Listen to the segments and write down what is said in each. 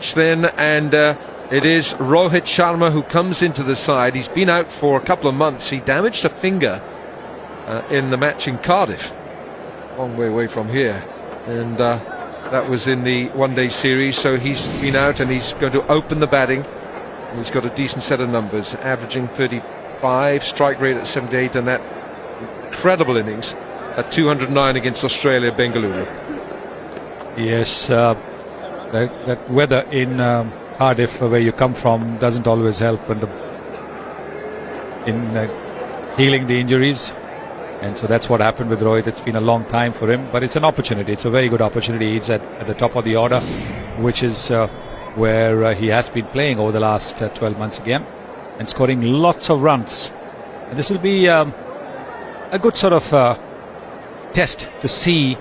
match then, and it is Rohit Sharma who comes into the side. He's been out for a couple of months. He damaged a finger in the match in Cardiff, long way away from here, and that was in the one-day series. So he's been out, and he's going to open the batting. And he's got a decent set of numbers, averaging 35, strike rate at 78, and that incredible innings at 209 against Australia, Bangalore. Yes, that weather in Cardiff, where you come from, doesn't always help in healing the injuries. And so that's what happened with Rohit. It's been a long time for him, but it's an opportunity. It's a very good opportunity. He's at the top of the order, which is where he has been playing over the last 12 months again, and scoring lots of runs. And this will be a good sort of test to see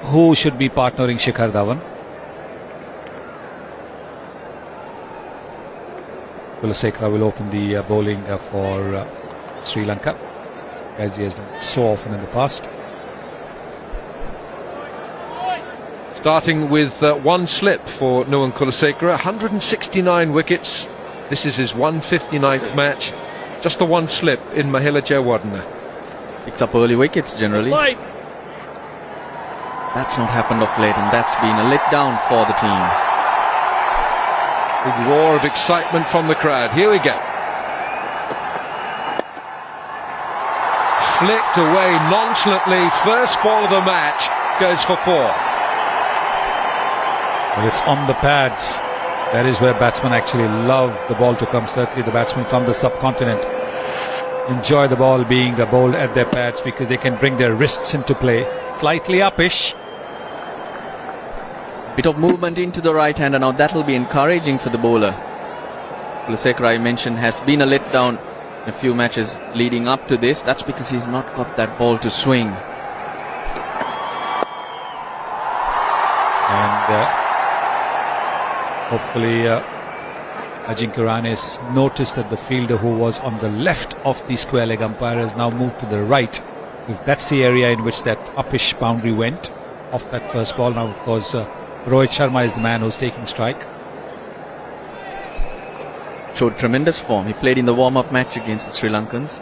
who should be partnering Shikhar Dhawan. Kulasekara will open the bowling for Sri Lanka, as he has done so often in the past. Starting with one slip for Nuwan Kulasekara, 169 wickets. This is his 159th match. Just the one slip in Mahela Jayawardene. Picks up early wickets generally. That's not happened of late, and that's been a letdown for the team. Big roar of excitement from the crowd. Here we go. Flicked away nonchalantly. First ball of the match goes for 4. Well, it's on the pads. That is where batsmen actually love the ball to come. Certainly the batsmen from the subcontinent enjoy the ball being bowled at their pads, because they can bring their wrists into play. Slightly upish. Bit of movement into the right hand, and now that will be encouraging for the bowler. Kulasekara, I mentioned, has been a letdown in a few matches leading up to this. That's because he's not got that ball to swing. And hopefully Ajinkya Rahane has noticed that the fielder who was on the left of the square leg umpire has now moved to the right, because that's the area in which that upish boundary went off that first ball. Now, of course, Rohit Sharma is the man who's taking strike. Showed tremendous form. He played in the warm-up match against the Sri Lankans.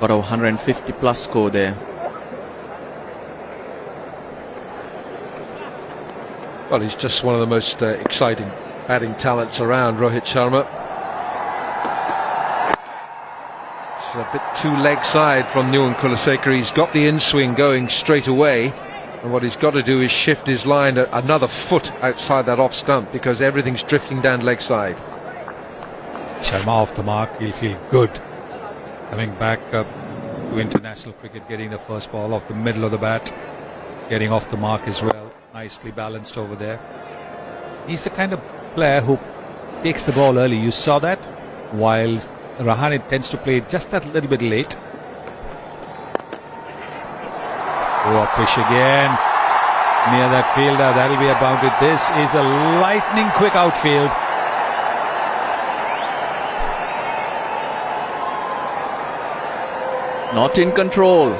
Got a 150 plus score there. Well, he's just one of the most exciting batting talents around, Rohit Sharma. It's a bit too leg side from Nuwan Kulasekara. He's got the in-swing going straight away, and what he's got to do is shift his line another foot outside that off stump, because everything's drifting down leg side. Sharma off the mark, he'll feel good coming back to international cricket, getting the first ball off the middle of the bat, getting off the mark as well. Nicely balanced over there. He's the kind of player who takes the ball early. You saw that, while Rahane tends to play just that little bit late. Oh, push again near that fielder. That'll be a boundary. This is a lightning quick outfield. Not in control.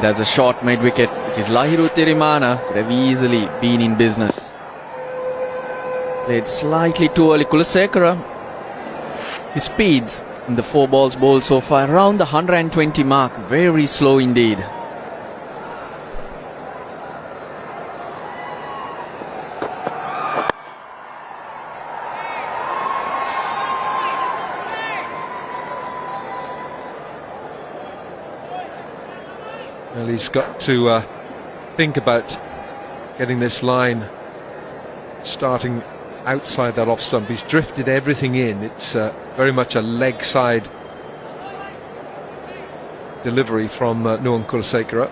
There's a shot mid-wicket, which is Lahiru Tirimana. Could have easily been in business. Played slightly too early. Kulasekara, his speeds in the 4 balls bowled so far around the 120 mark. Very slow indeed. Well, he's got to think about getting this line starting outside that off stump. He's drifted everything in. It's very much a leg side delivery from Nuwan Kulasekara.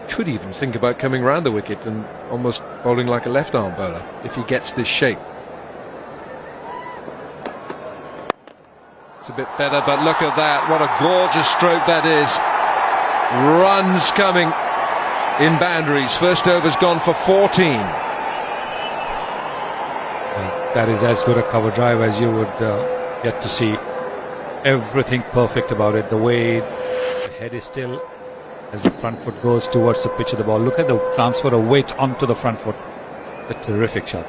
Could even think about coming round the wicket and almost bowling like a left arm bowler if he gets this shape. It's a bit better, but look at that. What a gorgeous stroke that is. Runs coming in boundaries. First over's gone for 14. That is as good a cover drive as you would get to see. everything perfect about it. The way the head is still as the front foot goes towards the pitch of the ball. Look at the transfer of weight onto the front foot. It's a terrific shot.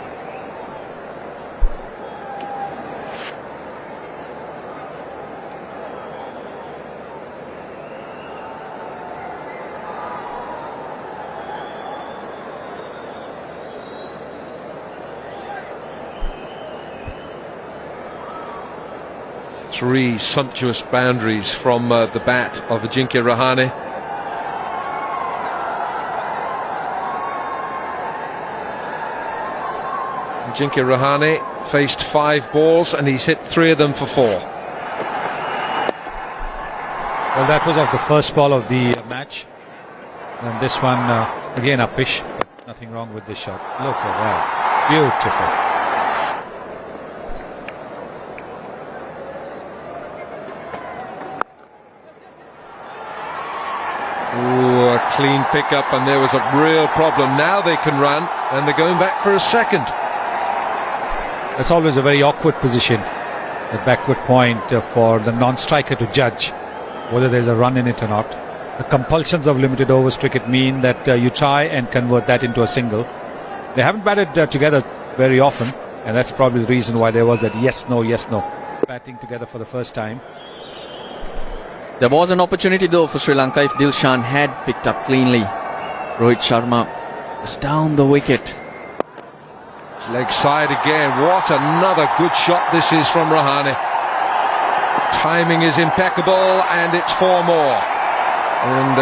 Three sumptuous boundaries from the bat of Ajinkya Rahane. Ajinkya Rahane faced 5 balls and he's hit 3 of them for 4. Well, that was off the first ball of the match. And this one, again, uppish. Nothing wrong with this shot. Look at that. Beautiful. Ooh, a clean pickup, and there was a real problem. Now they can run, and they're going back for a second. It's always a very awkward position at backward point for the non-striker to judge whether there's a run in it or not. The compulsions of limited overs cricket mean that you try and convert that into a single. They haven't batted together very often, and that's probably the reason why there was that yes, no, batting together for the first time. There was an opportunity though for Sri Lanka if Dilshan had picked up cleanly. Rohit Sharma was down the wicket. It's leg side again. What another good shot this is from Rahane. Timing is impeccable, and it's 4 more. And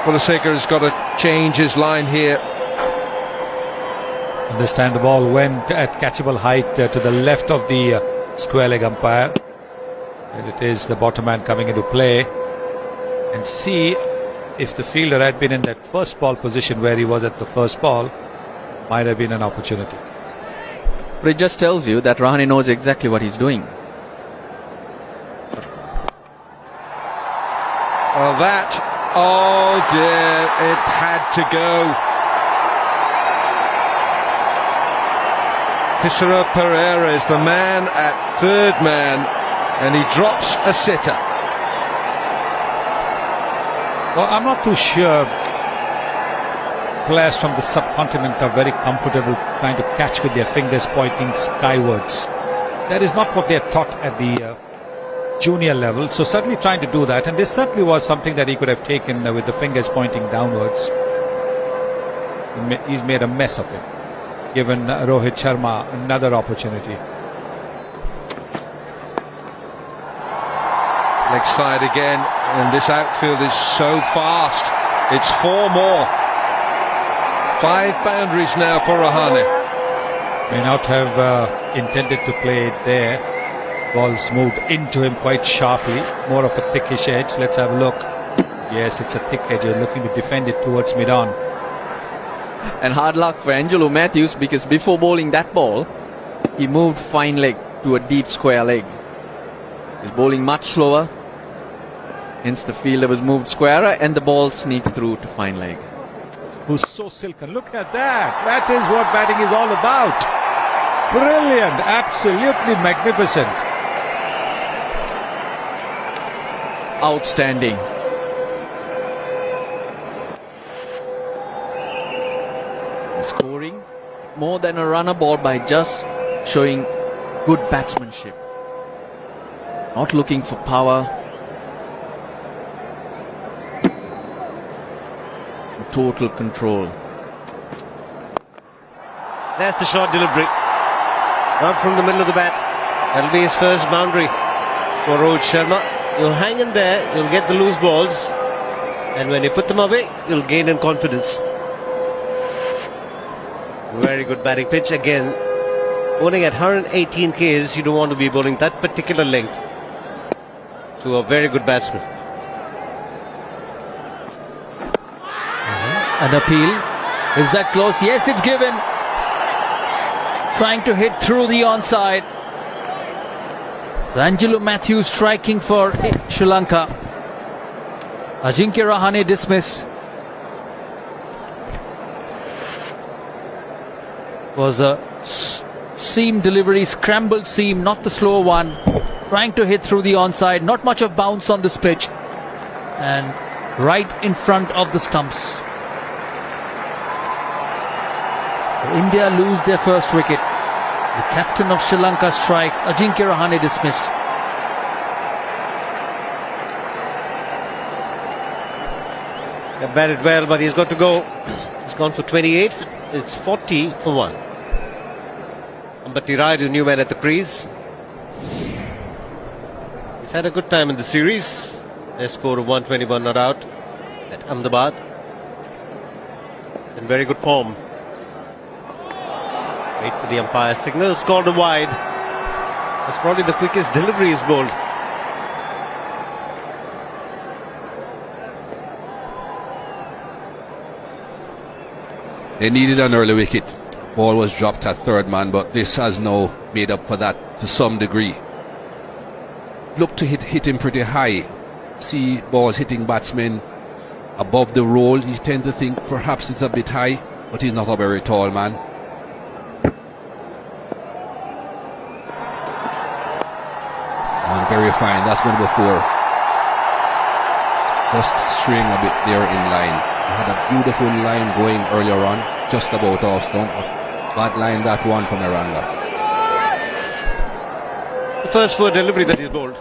Kulasekar has got to change his line here. And this time the ball went at catchable height to the left of the square leg umpire. And it is the bottom man coming into play. And see if the fielder had been in that first ball position where he was at the first ball, might have been an opportunity. But it just tells you that Rahane knows exactly what he's doing. Well, that, oh dear, it had to go. Kisara Pereira is the man at third man, and he drops a sitter. Well, I'm not too sure players from the subcontinent are very comfortable trying to catch with their fingers pointing skywards. That is not what they are taught at the junior level, so certainly trying to do that, and this certainly was something that he could have taken with the fingers pointing downwards. He's made a mess of it, given Rohit Sharma another opportunity. Leg side again, and this outfield is so fast. It's 4 more. 5 boundaries now for Rahane. May not have intended to play it there. Ball's moved into him quite sharply. More of a thickish edge. Let's have a look. Yes, it's a thick edge. You're looking to defend it towards mid-on. And hard luck for Angelo Matthews, because before bowling that ball, he moved fine leg to a deep square leg. He's bowling much slower. Hence the fielder was moved squarer, and the ball sneaks through to fine leg. Who's so silken. Look at that. That is what batting is all about. Brilliant. Absolutely magnificent. Outstanding. Scoring more than a runner ball by just showing good batsmanship. Not looking for power. Total control. That's the short delivery. Out from the middle of the bat. That'll be his first boundary for Rohit Sharma. You'll hang in there, you'll get the loose balls, and when you put them away, you'll gain in confidence. Very good batting pitch again. Bowling at 118 Ks, you don't want to be bowling that particular length to a very good batsman. An appeal. Is that close? Yes, it's given. Trying to hit through the onside. Angelo Matthews striking for Sri Lanka. Ajinkya Rahane dismissed. Was a seam delivery, scrambled seam, not the slow one. trying to hit through the onside. Not much of bounce on this pitch. And right in front of the stumps. India lose their first wicket. The captain of Sri Lanka strikes. Ajinkya Rahane dismissed. He batted well, but he's got to go. He's gone for 28. It's 40 for 1. Ambati Rayudu, new man at the crease. He's had a good time in the series. Their score of 121 not out at Ahmedabad. In very good form. Wait for the umpire signal. Scored a wide. That's probably the quickest delivery he's bowled. They needed an early wicket. Ball was dropped at third man, but this has now made up for that to some degree. Look to hit him pretty high. See balls hitting batsmen above the roll. You tend to think perhaps it's a bit high, but he's not a very tall man. And very fine. That's going to be 4. Just string a bit there in line. He had a beautiful line going earlier on, just about off stump. Bad line that one from Eranga. The first 4 delivery that he's bowled.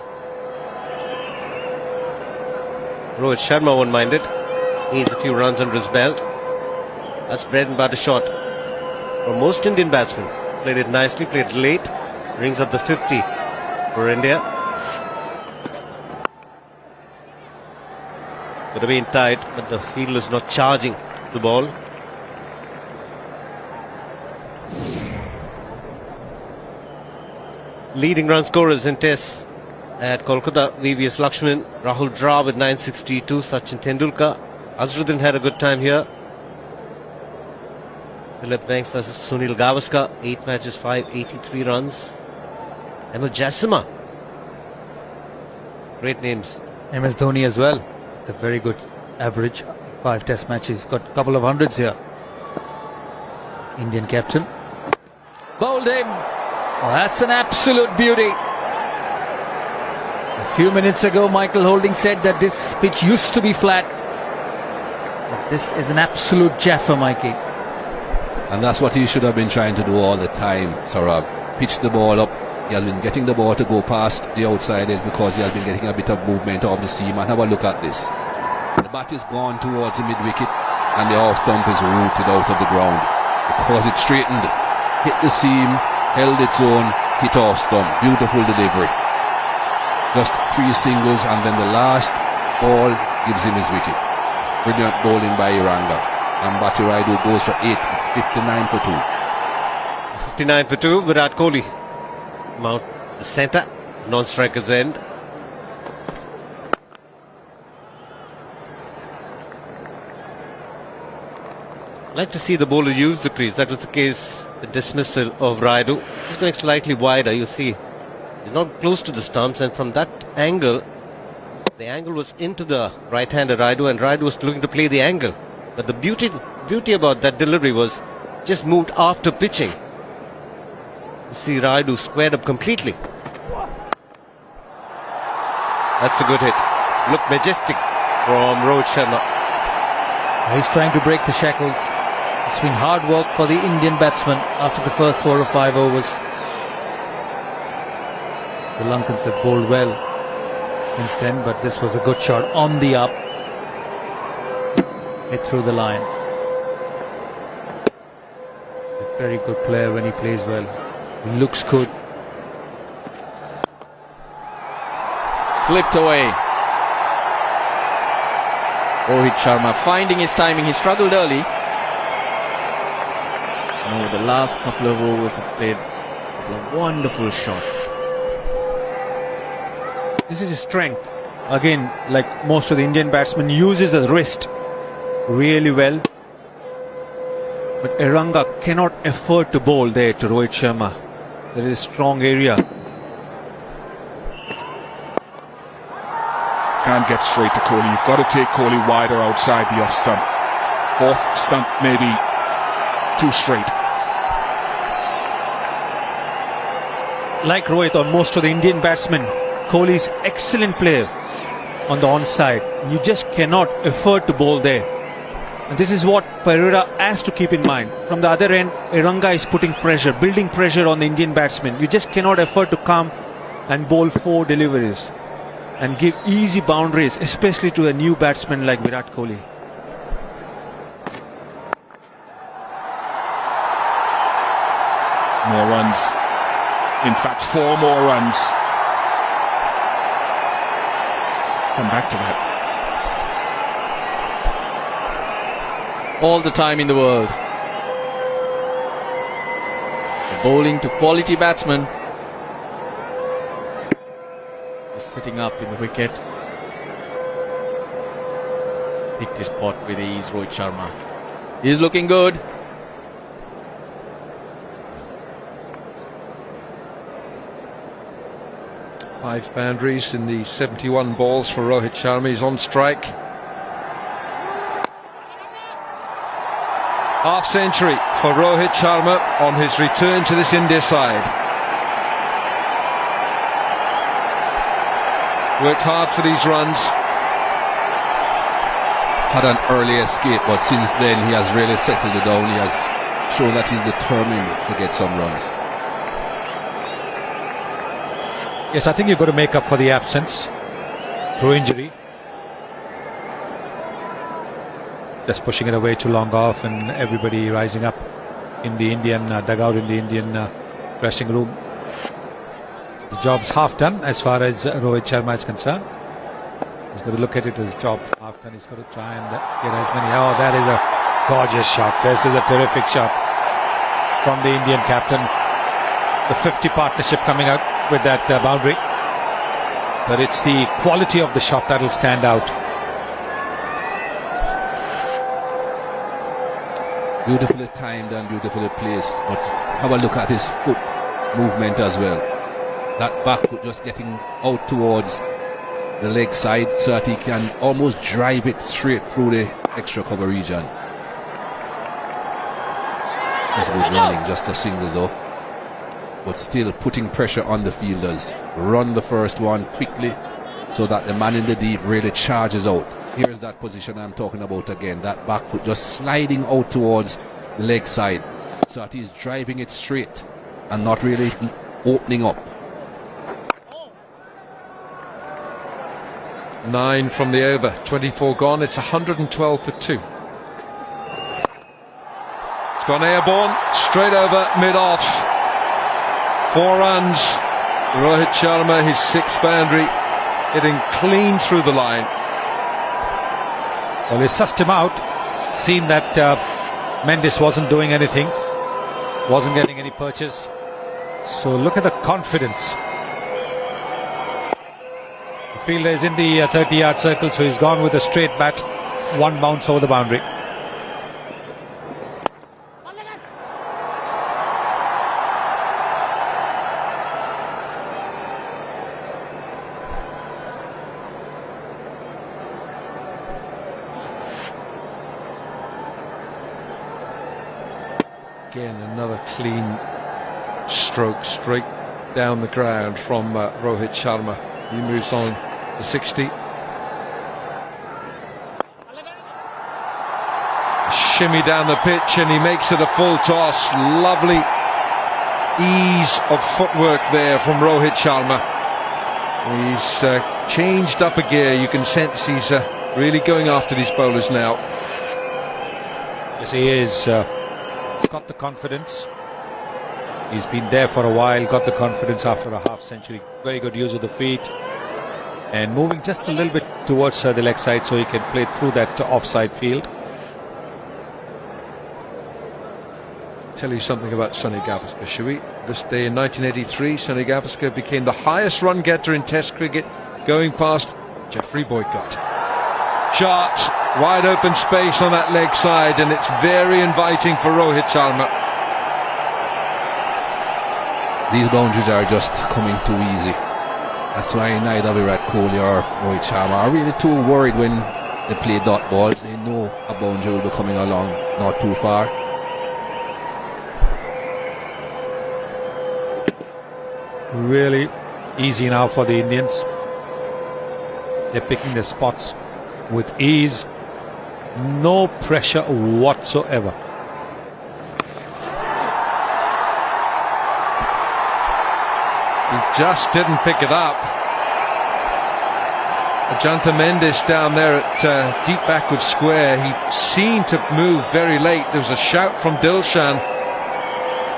Rohit Sharma won't mind it. Needs a few runs under his belt. That's bread and butter shot for most Indian batsmen. Played it nicely, played it late. Brings up the 50 for India. Could have been tight, but the field is not charging the ball. Leading run scorers in tests at Kolkata: VVS Lakshman, Rahul Dravid with 962, Sachin Tendulkar. Azharuddin had a good time here. Philip Banks as Sunil Gavaskar, 8 matches, 583 runs. Emil Jasima. Great names. MS Dhoni as well. It's a very good average. 5 test matches. Got a couple of hundreds here. Indian captain. Bowled him. Oh, that's an absolute beauty. A few minutes ago, Michael Holding said that this pitch used to be flat. But this is an absolute jaffa, Mikey. And that's what he should have been trying to do all the time, Saurav. Pitch the ball up. He has been getting the ball to go past the outside edge because he has been getting a bit of movement off the seam. And have a look at this. The bat is gone towards the mid-wicket and the off stump is rooted out of the ground because it's straightened. Hit the seam, held its own, hit off stump. Beautiful delivery. Just 3 singles and then the last ball gives him his wicket. Brilliant bowling by Iranga. And Ambati Rayudu goes for 8. It's 59 for 2. 59 for 2. Virat Kohli mount the centre, non-striker's end. I'd like to see the bowler use the crease. That was the case, the dismissal of Rayudu. He's going slightly wider, you see. He's not close to the stumps, and from that angle, the angle was into the right-hander Rayudu, and Rayudu was looking to play the angle. But the beauty about that delivery was just moved after pitching. You see Rayudu squared up completely. That's a good hit. Look majestic from Rohit Sharma. He's trying to break the shackles. It's been hard work for the Indian batsman after the first 4 or 5 overs. The Lankans have bowled well since then, but this was a good shot on the up. Hit through the line. He's a very good player when he plays well. He looks good. Flipped away. Rohit Sharma finding his timing. He struggled early. And over the last couple of overs, he played a couple of wonderful shots. This is his strength. Again, like most of the Indian batsmen, uses the wrist really well. But Eranga cannot afford to bowl there to Rohit Sharma. There is a strong area. Can't get straight to Kohli. You've got to take Kohli wider outside the off stump. Off stump maybe too straight. like Rohit or most of the Indian batsmen, Kohli is excellent player on the onside. You just cannot afford to bowl there. And this is what Pereira has to keep in mind. From the other end, Eranga is putting pressure, building pressure on the Indian batsmen. You just cannot afford to come and bowl 4 deliveries and give easy boundaries, especially to a new batsman like Virat Kohli. More runs. In fact, 4 more runs. Come back to that. All the time in the world. Bowling to quality batsmen. Just sitting up in the wicket. Picked his spot with ease, Rohit Sharma. He's looking good. Five boundaries in the 71 balls for Rohit Sharma. He's on strike. Half century for Rohit Sharma on his return to this India side. Worked hard for these runs. Had an early escape, but since then he has really settled it down. He has shown that he's determined to get some runs. Yes, I think you've got to make up for the absence through injury. Just pushing it away too long off, and everybody rising up in the Indian dugout, in the Indian dressing room. The job's half done as far as Rohit Sharma is concerned. He's got to look at it as job half done. He's got to try and get as many. Oh, that is a gorgeous shot. This is a terrific shot from the Indian captain. The 50 partnership coming out with that boundary. But it's the quality of the shot that'll stand out. Beautifully timed and beautifully placed, but have a look at his foot movement as well. That back foot just getting out towards the leg side so that he can almost drive it straight through the extra cover region. That's good running, just a single though, but still putting pressure on the fielders. Run the first one quickly so that the man in the deep really charges out. Here's that position I'm talking about again. That back foot just sliding out towards the leg side so that he's driving it straight and not really opening up. 9 from the over, 24 gone. It's 112 for 2. It's gone airborne, straight over mid-off. 4 runs. Rohit Sharma, his 6th boundary, hitting clean through the line. Well, he sussed him out, seen that Mendes wasn't doing anything, wasn't getting any purchase. So look at the confidence. The fielder is in the 30-yard circle, so he's gone with a straight bat, 1 bounce over the boundary. Again, another clean stroke straight down the ground from Rohit Sharma. He moves on to 60. Shimmy down the pitch and he makes it a full toss. Lovely ease of footwork there from Rohit Sharma. He's changed up a gear. You can sense he's really going after these bowlers now. Yes, he is. He's got the confidence. He's been there for a while, got the confidence after a half century. Very good use of the feet. And moving just a little bit towards the leg side so he can play through that offside field. Tell you something about Sonny Gavaskar, shall we? This day in 1983, Sonny Gavaskar became the highest run getter in Test cricket, going past Geoffrey Boycott. Shot, wide open space on that leg side, and it's very inviting for Rohit Sharma. These boundaries are just coming too easy. That's why neither Virat Kohli or Rohit Sharma are really too worried when they play dot balls. They know a boundary will be coming along not too far. really easy now for the Indians. They're picking their spots with ease. No pressure whatsoever. He just didn't pick it up. Ajanta Mendes down there at deep backward square. He seemed to move very late. There was a shout from Dilshan.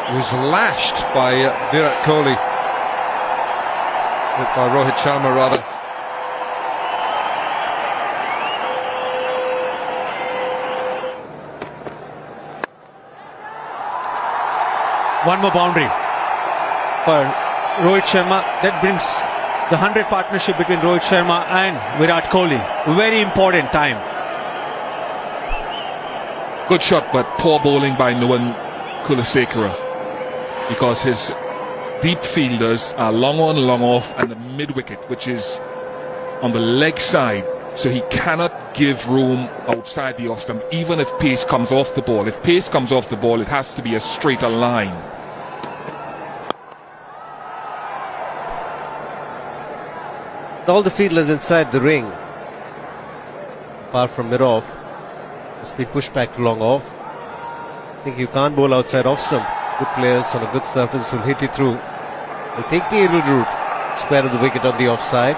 He was lashed by Virat Kohli. By Rohit Sharma rather. One more boundary for Rohit Sharma. That brings the 100 partnership between Rohit Sharma and Virat Kohli. Very important time. Good shot, but poor bowling by Nuwan Kulasekara, because his deep fielders are long on, long off, and the mid wicket, which is on the leg side, so he cannot give room outside the off stump, even if pace comes off the ball. If pace comes off the ball, it has to be a straighter line. All the fielders inside the ring, apart from Mirov, has been pushed back to long off. I think you can't bowl outside off stump. Good players on a good surface will hit you through. Will take the aerial route, square of the wicket on the offside.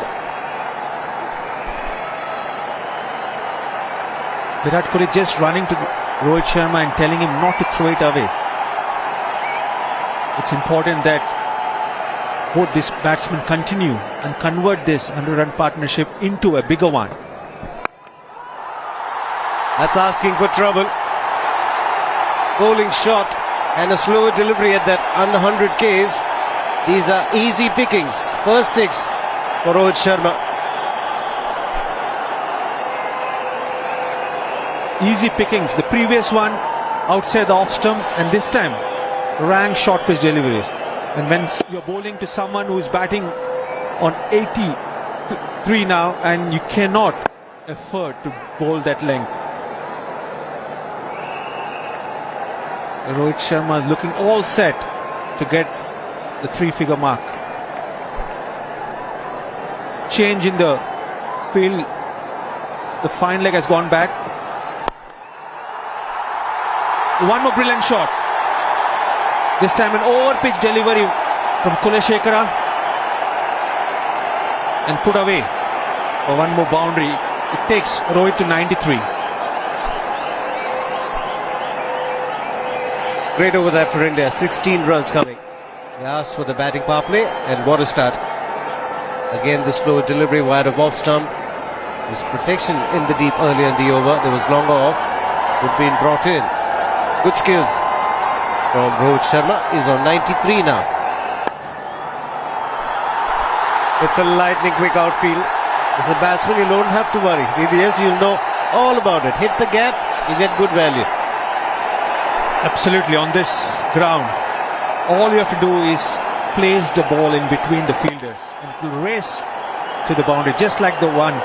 Virat Kohli just running to Rohit Sharma and telling him not to throw it away. It's important that both these batsmen continue and convert this 100-run partnership into a bigger one. That's asking for trouble. Bowling shot and a slower delivery at that under 100 Ks. These are easy pickings. First 6 for Rohit Sharma. Easy pickings. The previous one outside the off stump, and this time rank short pitch deliveries. And when you're bowling to someone who is batting on 83 now, and you cannot afford to bowl that length. Rohit Sharma is looking all set to get the 3-figure mark. Change in the field. The fine leg has gone back. One more brilliant shot. This time an over-pitch delivery from Kulasekara, and put away for one more boundary. It takes Rohit to 93. Great over there for India. 16 runs coming. They asked for the batting power play, and what a start. Again, the slow delivery wide of off stump. His protection in the deep earlier in the over. There was longer off. Would been brought in. Good skills from Rohit Sharma. Is on 93 now. It's a lightning quick outfield. As a batsman, you don't have to worry. Yes, you'll know all about it. Hit the gap, you get good value. Absolutely, on this ground, all you have to do is place the ball in between the fielders and it will race to the boundary, just like the one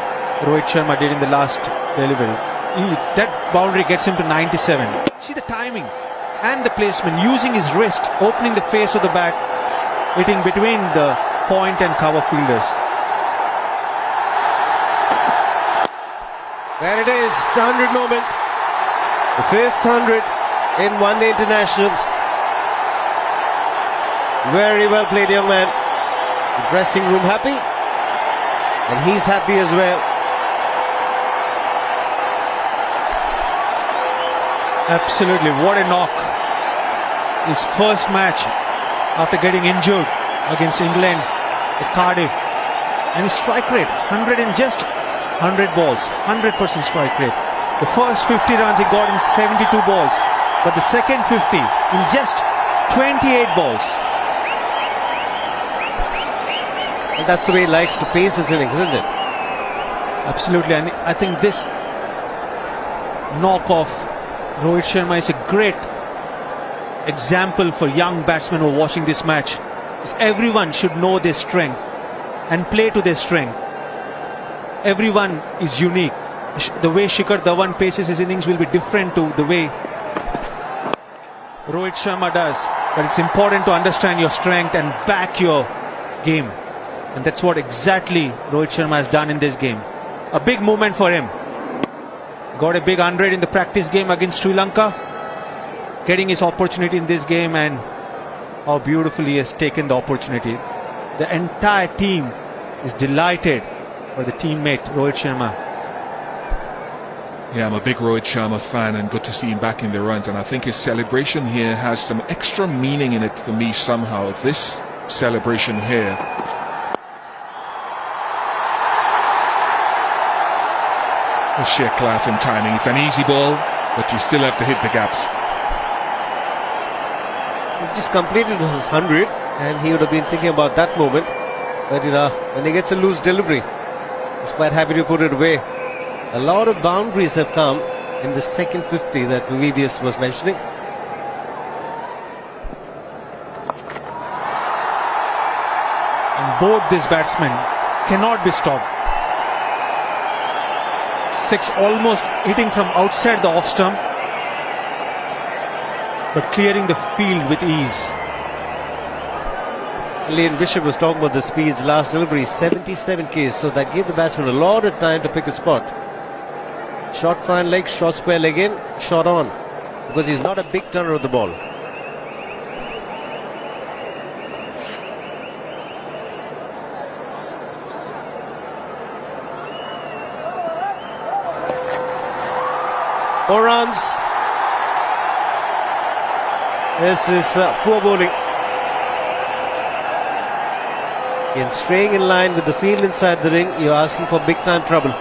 Rohit Sharma did in the last delivery. That boundary gets him to 97. See the timing and the placement, using his wrist, opening the face of the bat, hitting between the point and cover fielders. There it is, the 100 moment. The 5th 100 in one-day internationals. Very well played, young man. The dressing room happy, and he's happy as well. Absolutely, what a knock. His first match after getting injured against England at Cardiff. And his strike rate, 100 in just 100 balls, 100% strike rate. The first 50 runs he got in 72 balls, but the second 50 in just 28 balls. And that's the way he likes to pace his innings, isn't it? Absolutely, and I think this knock off Rohit Sharma is a great example for young batsmen who are watching this match. Everyone should know their strength and play to their strength. Everyone is unique. The way Shikhar Dhawan paces his innings will be different to the way Rohit Sharma does. But it's important to understand your strength and back your game. And that's what exactly Rohit Sharma has done in this game. A big moment for him. Got a big 100 in the practice game against Sri Lanka. Getting his opportunity in this game, and how beautifully he has taken the opportunity. The entire team is delighted for the teammate Rohit Sharma. Yeah, I'm a big Rohit Sharma fan, and good to see him back in the runs. And I think his celebration here has some extra meaning in it for me somehow. This celebration here. The sheer class and timing. It's an easy ball, but you still have to hit the gaps. He just completed his 100, and he would have been thinking about that moment. But when he gets a loose delivery, he's quite happy to put it away. A lot of boundaries have come in the second 50 that VVS was mentioning. And both these batsmen cannot be stopped. 6 almost hitting from outside the off stump, but clearing the field with ease. Lane Bishop was talking about the speeds. Last delivery 77 k's, so that gave the batsman a lot of time to pick a spot. Short fine leg, short square leg in, shot on, because he's not a big turner of the ball. Four runs. This is poor bowling. Again, staying in line with the field inside the ring, you're asking for big time trouble.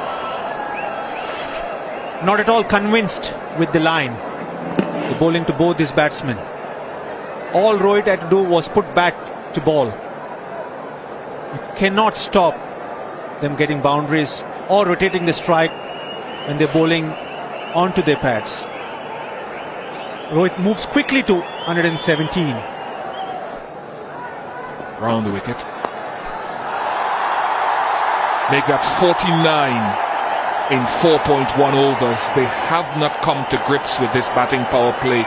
Not at all convinced with the line. The bowling to both these batsmen. All Rohit had to do was put bat to ball. You cannot stop them getting boundaries or rotating the strike when they're bowling onto their pads. Rohit moves quickly to 117. Round the wicket. Make that 49 in 4.1 overs. They have not come to grips with this batting power play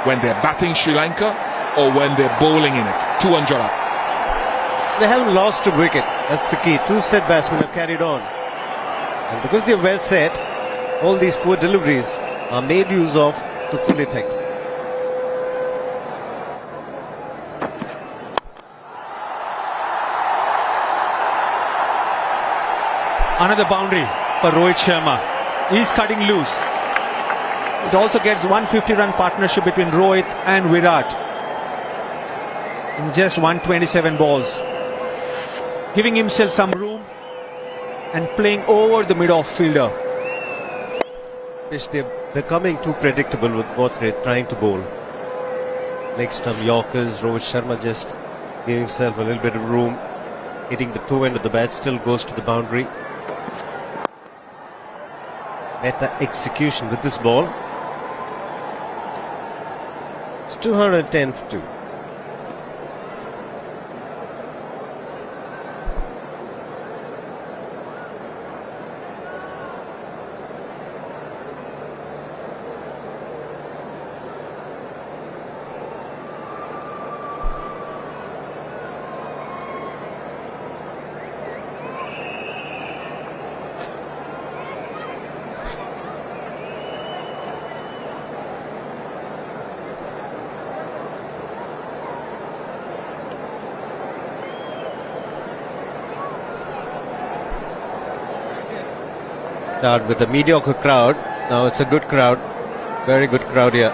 when they're batting Sri Lanka or when they're bowling in it. 200 up. They haven't lost a wicket. That's the key. 2 set batsmen have carried on. And because they're well set, all these poor deliveries are made use of to full effect. Another boundary for Rohit Sharma. He's cutting loose. It also gets 150 run partnership between Rohit and Virat in just 127 balls, giving himself some room and playing over the mid-off fielder. They're becoming too predictable with what they're trying to bowl. Next time Yorkers, Rohit Sharma just giving himself a little bit of room, hitting the toe end of the bat, still goes to the boundary. Better execution with this ball. It's 210 for 2. Start with a mediocre crowd. Now it's a good crowd. Very good crowd here.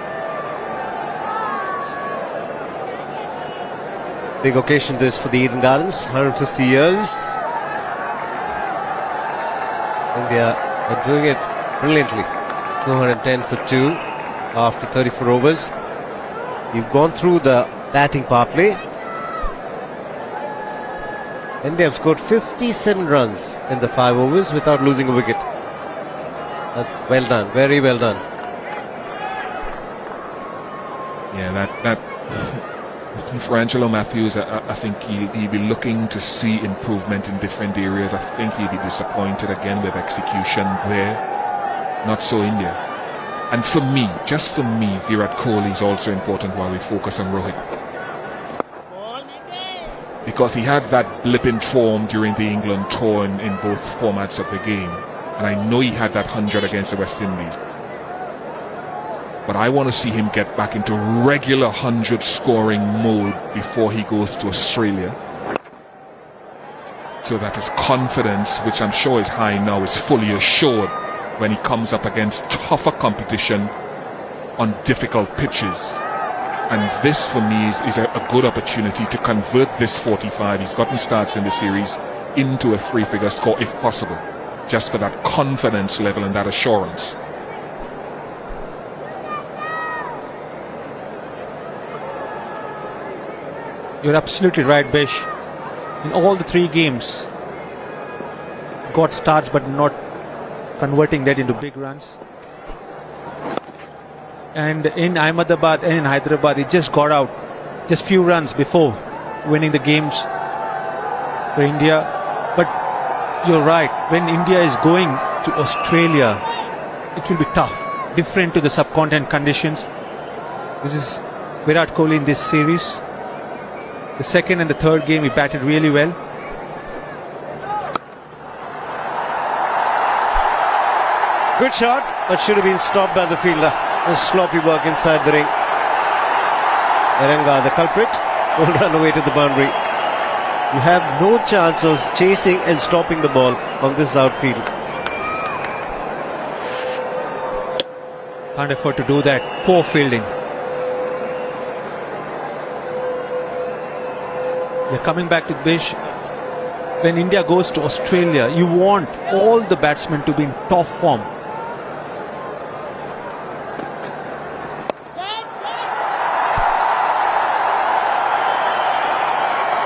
Big occasion this for the Eden Gardens. 150 years. India are doing it brilliantly. 210 for 2 after 34 overs. You've gone through the batting power play. India have scored 57 runs in the 5 overs without losing a wicket. That's well done, very well done. Yeah, that for Angelo Matthews, I think he'll be looking to see improvement in different areas. I think he'll be disappointed again with execution there. Not so India. And for me, just for me, Virat Kohli is also important while we focus on Rohit. because he had that blip in form during the England tour in both formats of the game. And I know he had that 100 against the West Indies. But I want to see him get back into regular 100 scoring mode before he goes to Australia, so that his confidence, which I'm sure is high now, is fully assured when he comes up against tougher competition on difficult pitches. And this, for me, is a good opportunity to convert this 45 he's gotten starts in the series into a three-figure score if possible, just for that confidence level and that assurance. You're absolutely right, Bish. In all the 3 games, got starts but not converting that into big runs. And in Ahmedabad and in Hyderabad, he just got out just few runs before winning the games for India. But you're right, when India is going to Australia, it will be tough, different to the subcontinent conditions. This is Virat Kohli in this series. The second and the third game, he batted really well. Good shot, but should have been stopped by the fielder. A sloppy work inside the ring. Eranga, the culprit, will run away to the boundary. You have no chance of chasing and stopping the ball on this outfield. Can't afford to do that. Poor fielding. We're coming back to Bish. When India goes to Australia, you want all the batsmen to be in top form.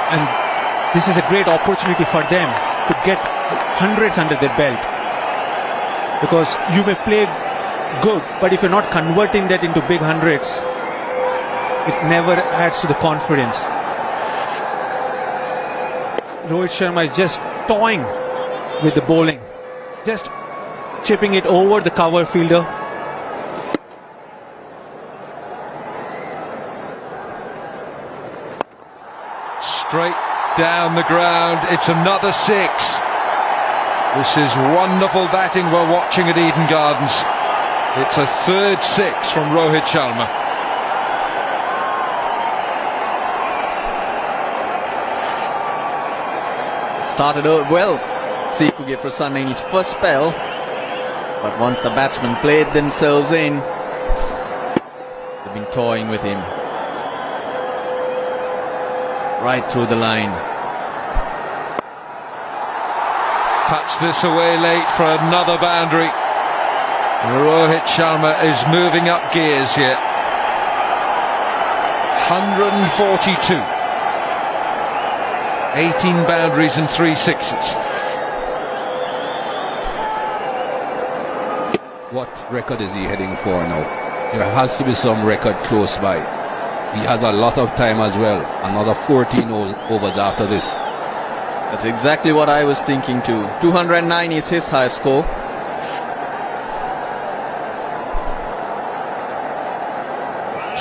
And this is a great opportunity for them to get hundreds under their belt. Because you may play good, but if you're not converting that into big hundreds, it never adds to the confidence. Rohit Sharma is just toying with the bowling, just chipping it over the cover fielder. Straight down the ground, it's another 6. This is wonderful batting we're watching at Eden Gardens. It's a third 6 from Rohit Sharma. Started out well, Sikuge Prasanna in his first spell, but once the batsmen played themselves in, they've been toying with him right through the line. Cuts this away late for another boundary. Rohit Sharma is moving up gears here. 142. 18 boundaries and 3 sixes. What record is he heading for now? There has to be some record close by. He has a lot of time as well. Another 14 overs after this. That's exactly what I was thinking too. 209 is his high score.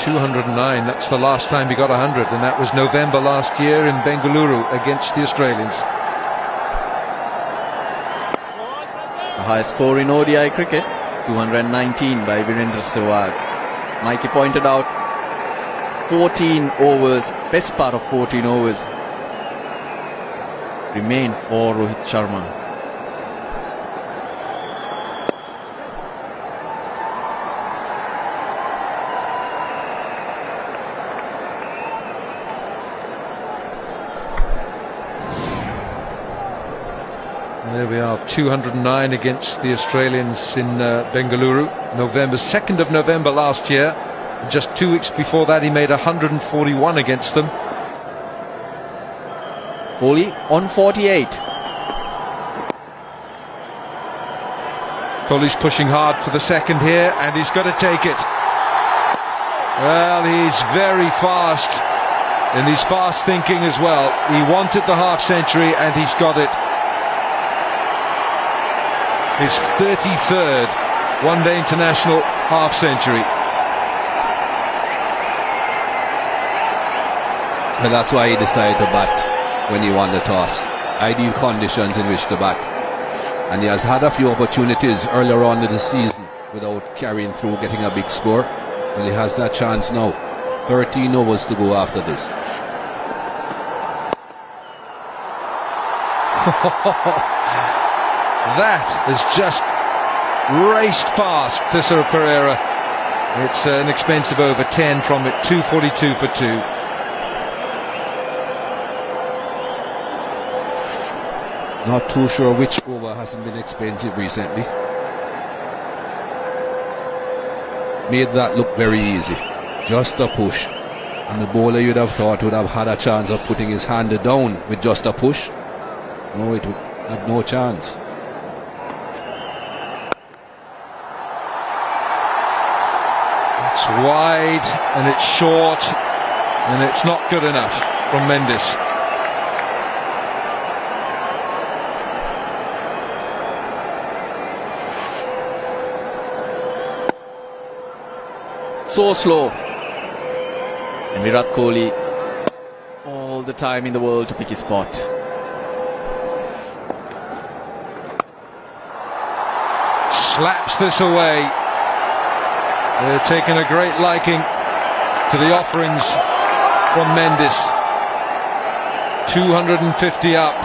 .209, that's the last time he got 100, and that was November last year in Bangalore against the Australians. The highest score in ODI cricket, 219 by Virendra Sehwag. Mikey pointed out 14 overs, best part of 14 overs remain for Rohit Sharma. There we are, 209 against the Australians in Bengaluru, November, 2nd of November last year. And just 2 weeks before that, he made 141 against them. Kohli on 48. Kohli's pushing hard for the second here, and he's got to take it. Well, he's very fast, and he's fast thinking as well. He wanted the half century, and he's got it. His 33rd one-day international half century. And that's why he decided to bat when he won the toss. Ideal conditions in which to bat. And he has had a few opportunities earlier on in the season without carrying through, getting a big score. Well, he has that chance now. 13 overs to go after this. That has just raced past Thisara Pereira. It's an expensive over 10 from it, 242 for 2. Not too sure which over hasn't been expensive recently. Made that look very easy. Just a push. And the bowler, you'd have thought, would have had a chance of putting his hand down with just a push. No, it would have no chance. It's wide and it's short and it's not good enough from Mendes. So slow. And Virat Kohli all the time in the world to pick his spot. Slaps this away. They're taking a great liking to the offerings from Mendes. 250 up.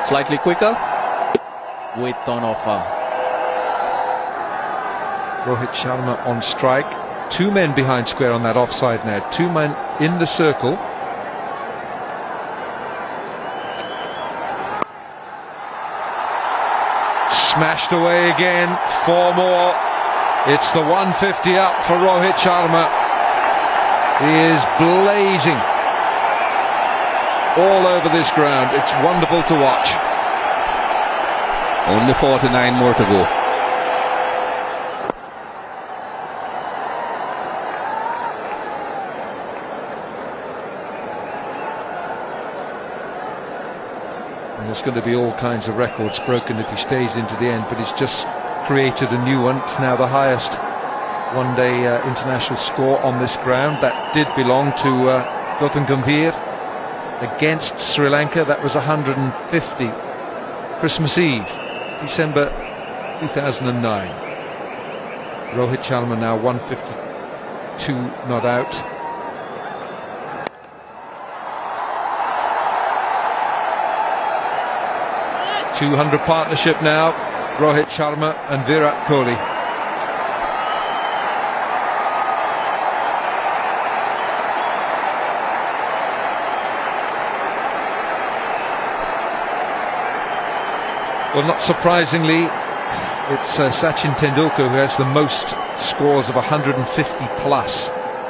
Slightly quicker. With on offer. Rohit Sharma on strike. 2 men behind square on that offside now. 2 men in the circle. Smashed away again. 4 more. It's the 150 up for Rohit Sharma. He is blazing all over this ground. It's wonderful to watch. Only 49 more to go. And there's going to be all kinds of records broken if he stays into the end, but he's just created a new one. It's now the highest one-day international score on this ground. That did belong to Gautam Gambhir against Sri Lanka. That was 150. Christmas Eve, December 2009. Rohit Sharma now 152 not out. .200 partnership now, Rohit Sharma and Virat Kohli. Well, not surprisingly, it's Sachin Tendulkar who has the most scores of 150 plus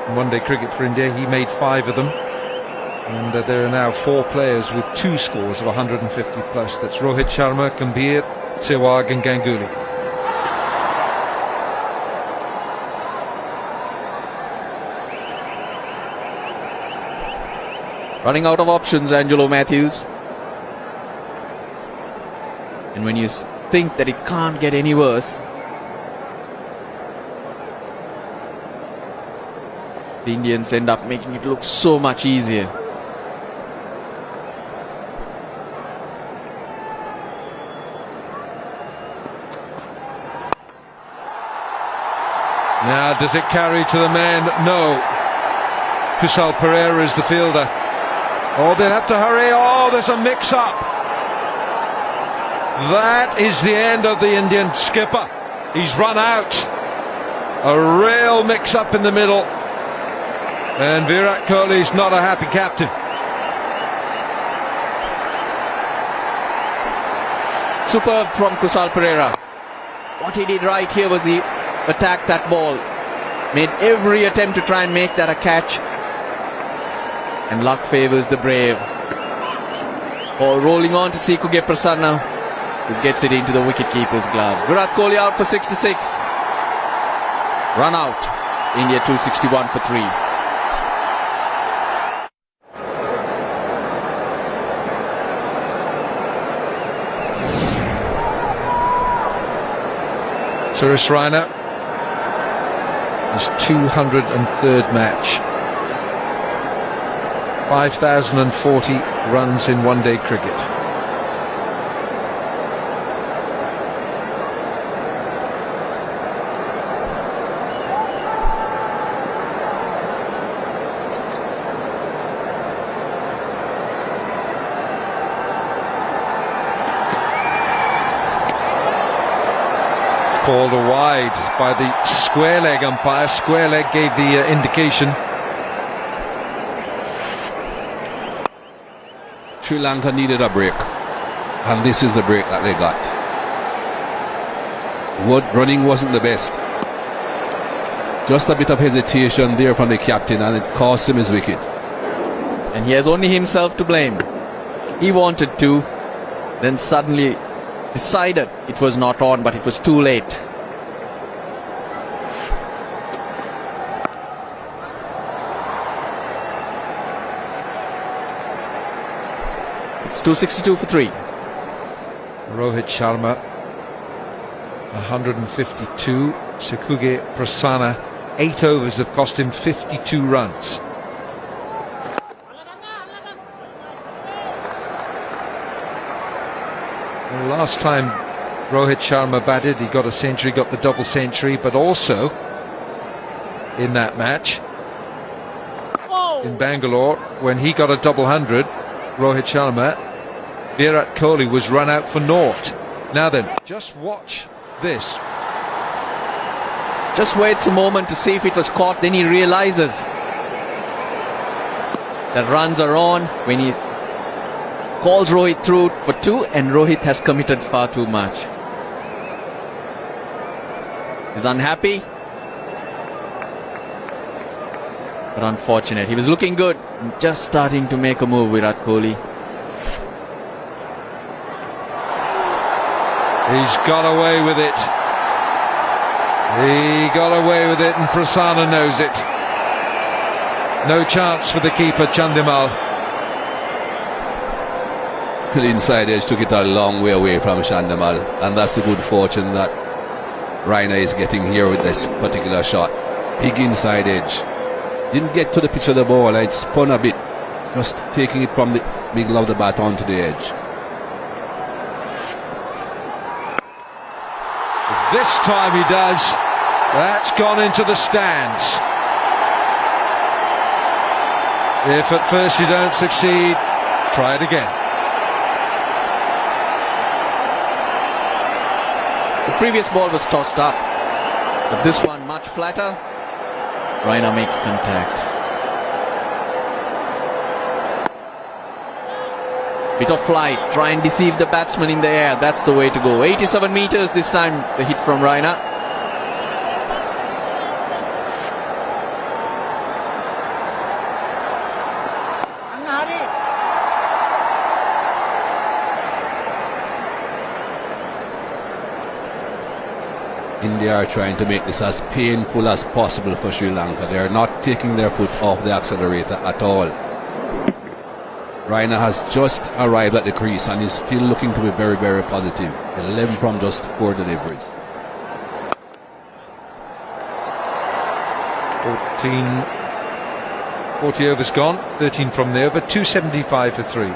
in one-day cricket for India. He made 5 of them. And there are now 4 players with 2 scores of 150 plus. That's Rohit Sharma, Gambhir, Sehwag and Ganguly. Running out of options, Angelo Matthews. And when you think that it can't get any worse, the Indians end up making it look so much easier. Now, does it carry to the men? No. Kusal Pereira is the fielder. Oh, they'll have to hurry. Oh, there's a mix-up. That is the end of the Indian skipper. He's run out. A real mix-up in the middle. And Virat Kohli's not a happy captain. Superb from Kusal Pereira. What he did right here was he attacked that ball, made every attempt to try and make that a catch, and luck favours the brave. Ball rolling on to Sikuge Prasanna, who gets it into the wicketkeeper's glove. Virat Kohli out for 66. Run out. India 261 for 3. Suresh Raina, his 203rd match. 5,040 runs in one-day cricket. Called a wide by the square leg umpire. Square leg gave the indication. Sri Lanka needed a break, and this is the break that they got. Running wasn't the best. Just a bit of hesitation there from the captain, and it cost him his wicket. And he has only himself to blame. He wanted to, then suddenly decided it was not on, but it was too late. It's 262 for 3. Rohit Sharma 152. Shikuge Prasanna, 8 overs have cost him 52 runs. Well, last time Rohit Sharma batted, he got a century, got the double century, but also in that match in Bangalore, when he got a double hundred, Rohit Sharma, Virat Kohli was run out for naught. Now then, just watch this. Just waits a moment to see if it was caught, then he realizes that runs are on when he calls Rohit through for 2, and Rohit has committed far too much. He's unhappy, but unfortunate. He was looking good and just starting to make a move, Virat Kohli. He's got away with it. He got away with it, and Prasanna knows it. No chance for the keeper, Chandimal. The inside edge took it a long way away from Chandimal, and that's the good fortune that Raina is getting here with this particular shot. Big inside edge. Didn't get to the pitch of the ball, it spun a bit, just taking it from the middle of the bat onto the edge. This time he does. That's gone into the stands. If at first you don't succeed, try it again. The previous ball was tossed up, but this one much flatter. Raina makes contact. Bit of flight, try and deceive the batsman in the air. That's the way to go. 87 meters this time, the hit from Raina. India are trying to make this as painful as possible for Sri Lanka. They are not taking their foot off the accelerator at all. Raina has just arrived at the crease and is still looking to be very, very positive. 11 from just 4 deliveries. 40 overs gone, 13 from the over, 275 for 3.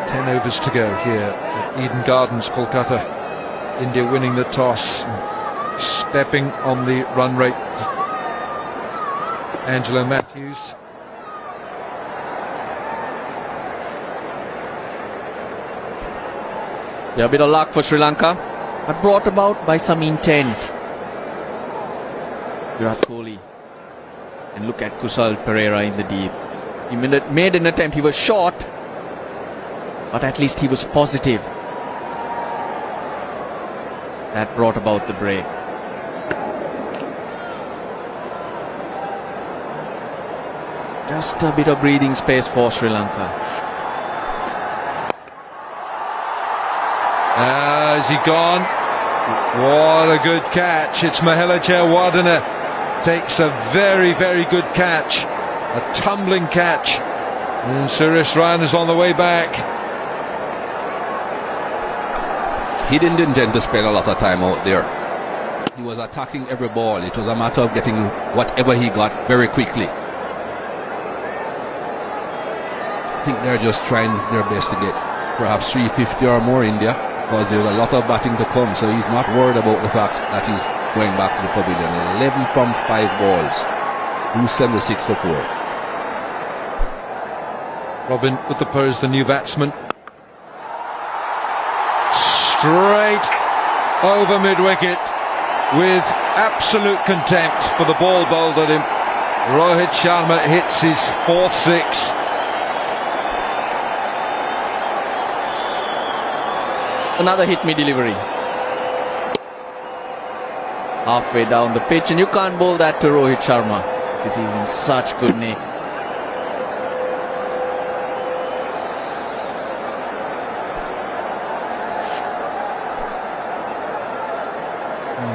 10 overs to go here at Eden Gardens, Kolkata. India winning the toss, stepping on the run rate. Angelo Matthews. Yeah, a bit of luck for Sri Lanka, but brought about by some intent. Virat Kohli. And look at Kusal Pereira in the deep. He made an attempt, he was short, but at least he was positive. That brought about the break. Just a bit of breathing space for Sri Lanka. Has he gone? What a good catch. It's Mahela Jayawardene. Takes a very, very good catch. A tumbling catch. And Suresh Raina's on the way back. He didn't intend to spend a lot of time out there. He was attacking every ball. It was a matter of getting whatever he got very quickly. think they're just trying their best to get perhaps 350 or more India, because there's a lot of batting to come, so he's not worried about the fact that he's going back to the pavilion. 11 from 5 balls, 276 for 4. Robin Uthappa is the new batsman. Straight over mid-wicket with absolute contempt for the ball bowled at him. Rohit Sharma hits his 4th 6. Another hit me delivery. Halfway down the pitch, and you can't bowl that to Rohit Sharma because he's in such good nick.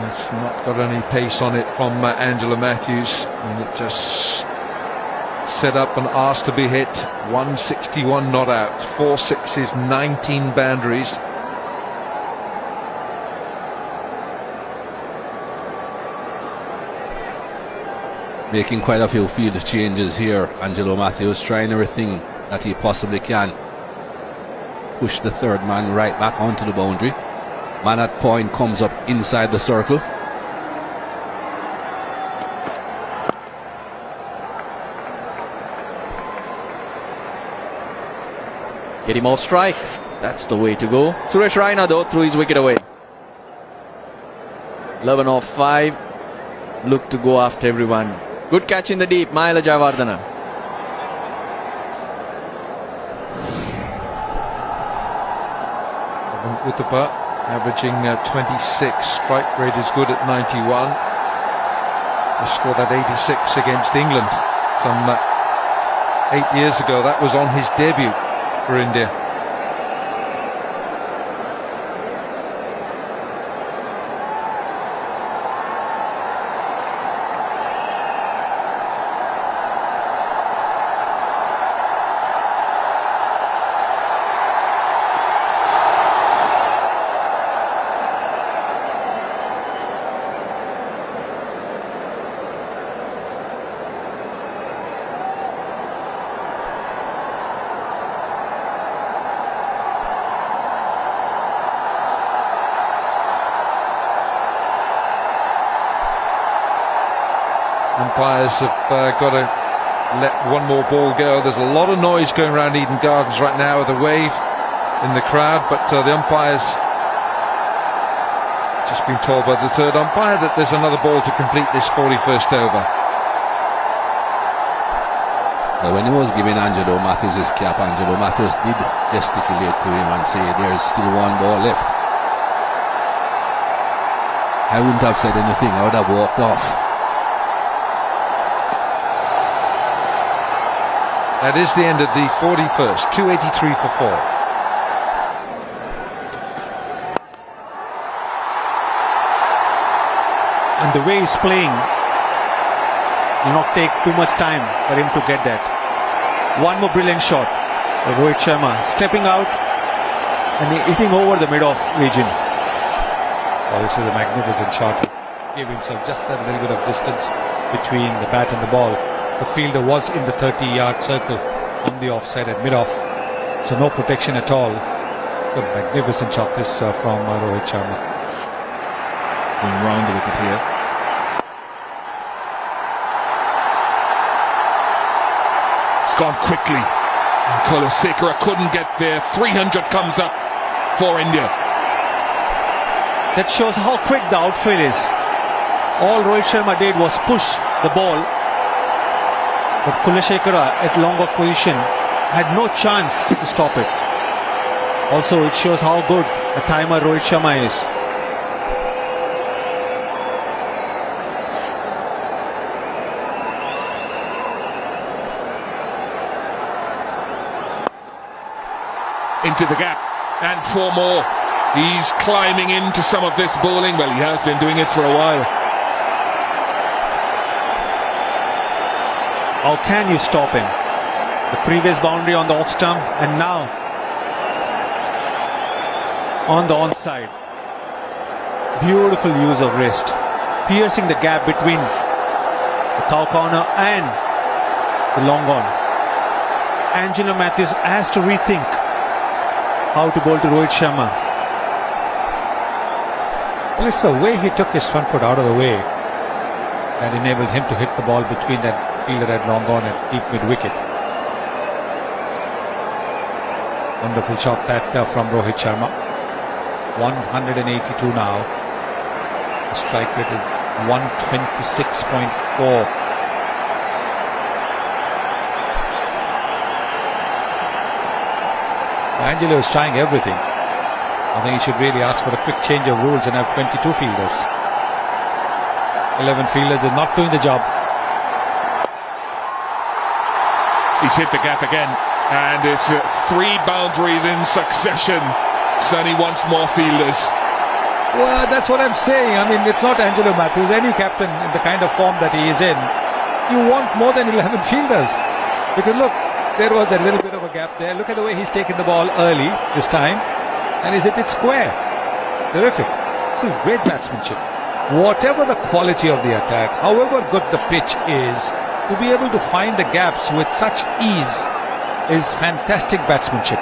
It's not got any pace on it from Angela Matthews, and it just set up and asked to be hit. 161 not out, 4 sixes, 19 boundaries. Making quite a few field changes here. Angelo Matthews trying everything that he possibly can. Push the third man right back onto the boundary. Man at point comes up inside the circle. Get him off strike. That's the way to go. Suresh Raina though threw his wicket away. 11 off 5. Look to go after everyone. Good catch in the deep, Mahela Jayawardena. Uthappa averaging 26. Strike rate is good at 91. He scored that 86 against England some 8 years ago. That was on his debut for India. Umpires have got to let one more ball go. There's a lot of noise going around Eden Gardens right now with a wave in the crowd, but the umpires just been told by the third umpire that there's another ball to complete this 41st over. Well, when he was giving Angelo Matthews his cap, Angelo Matthews did gesticulate to him and say there's still one ball left. I wouldn't have said anything, I would have walked off. That is the end of the 41st, 283 for 4. And the way he's playing will not take too much time for him to get that. One more brilliant shot. Rohit Sharma stepping out and hitting over the mid-off region. Oh, this is a magnificent shot. He gave himself just that little bit of distance between the bat and the ball. The fielder was in the 30-yard circle on the offside at mid-off, so no protection at all. A magnificent shot this from Rohit Sharma. Going round the wicket here. It's gone quickly. Kulasekara couldn't get there. 300 comes up for India. That shows how quick the outfield is. All Rohit Sharma did was push the ball, but Kulasekara at long off position had no chance to stop it. Also, it shows how good a timer Rohit Sharma is. Into the gap, and 4 more. He's climbing into some of this bowling. Well, he has been doing it for a while. How can you stop him? The previous boundary on the off stump, and now on the onside. Beautiful use of wrist, piercing the gap between the cow corner and the long on. Angelo Matthews has to rethink how to bowl to Rohit Sharma. Well, it's the way he took his front foot out of the way that enabled him to hit the ball between that fielder had long gone at deep mid-wicket. Wonderful shot that from Rohit Sharma. 182 now. The strike rate is 126.4. Angelo is trying everything. I think he should really ask for a quick change of rules and have 22 fielders. 11 fielders is not doing the job. He's hit the gap again, and it's 3 boundaries in succession. Sonny wants more fielders. Well, that's what I'm saying. I mean, it's not Angelo Matthews. Any captain in the kind of form that he is in, you want more than 11 fielders. Because look, there was a little bit of a gap there. Look at the way he's taken the ball early this time, and he's hit it square. Terrific. This is great batsmanship. Whatever the quality of the attack, however good the pitch is, to be able to find the gaps with such ease is fantastic batsmanship.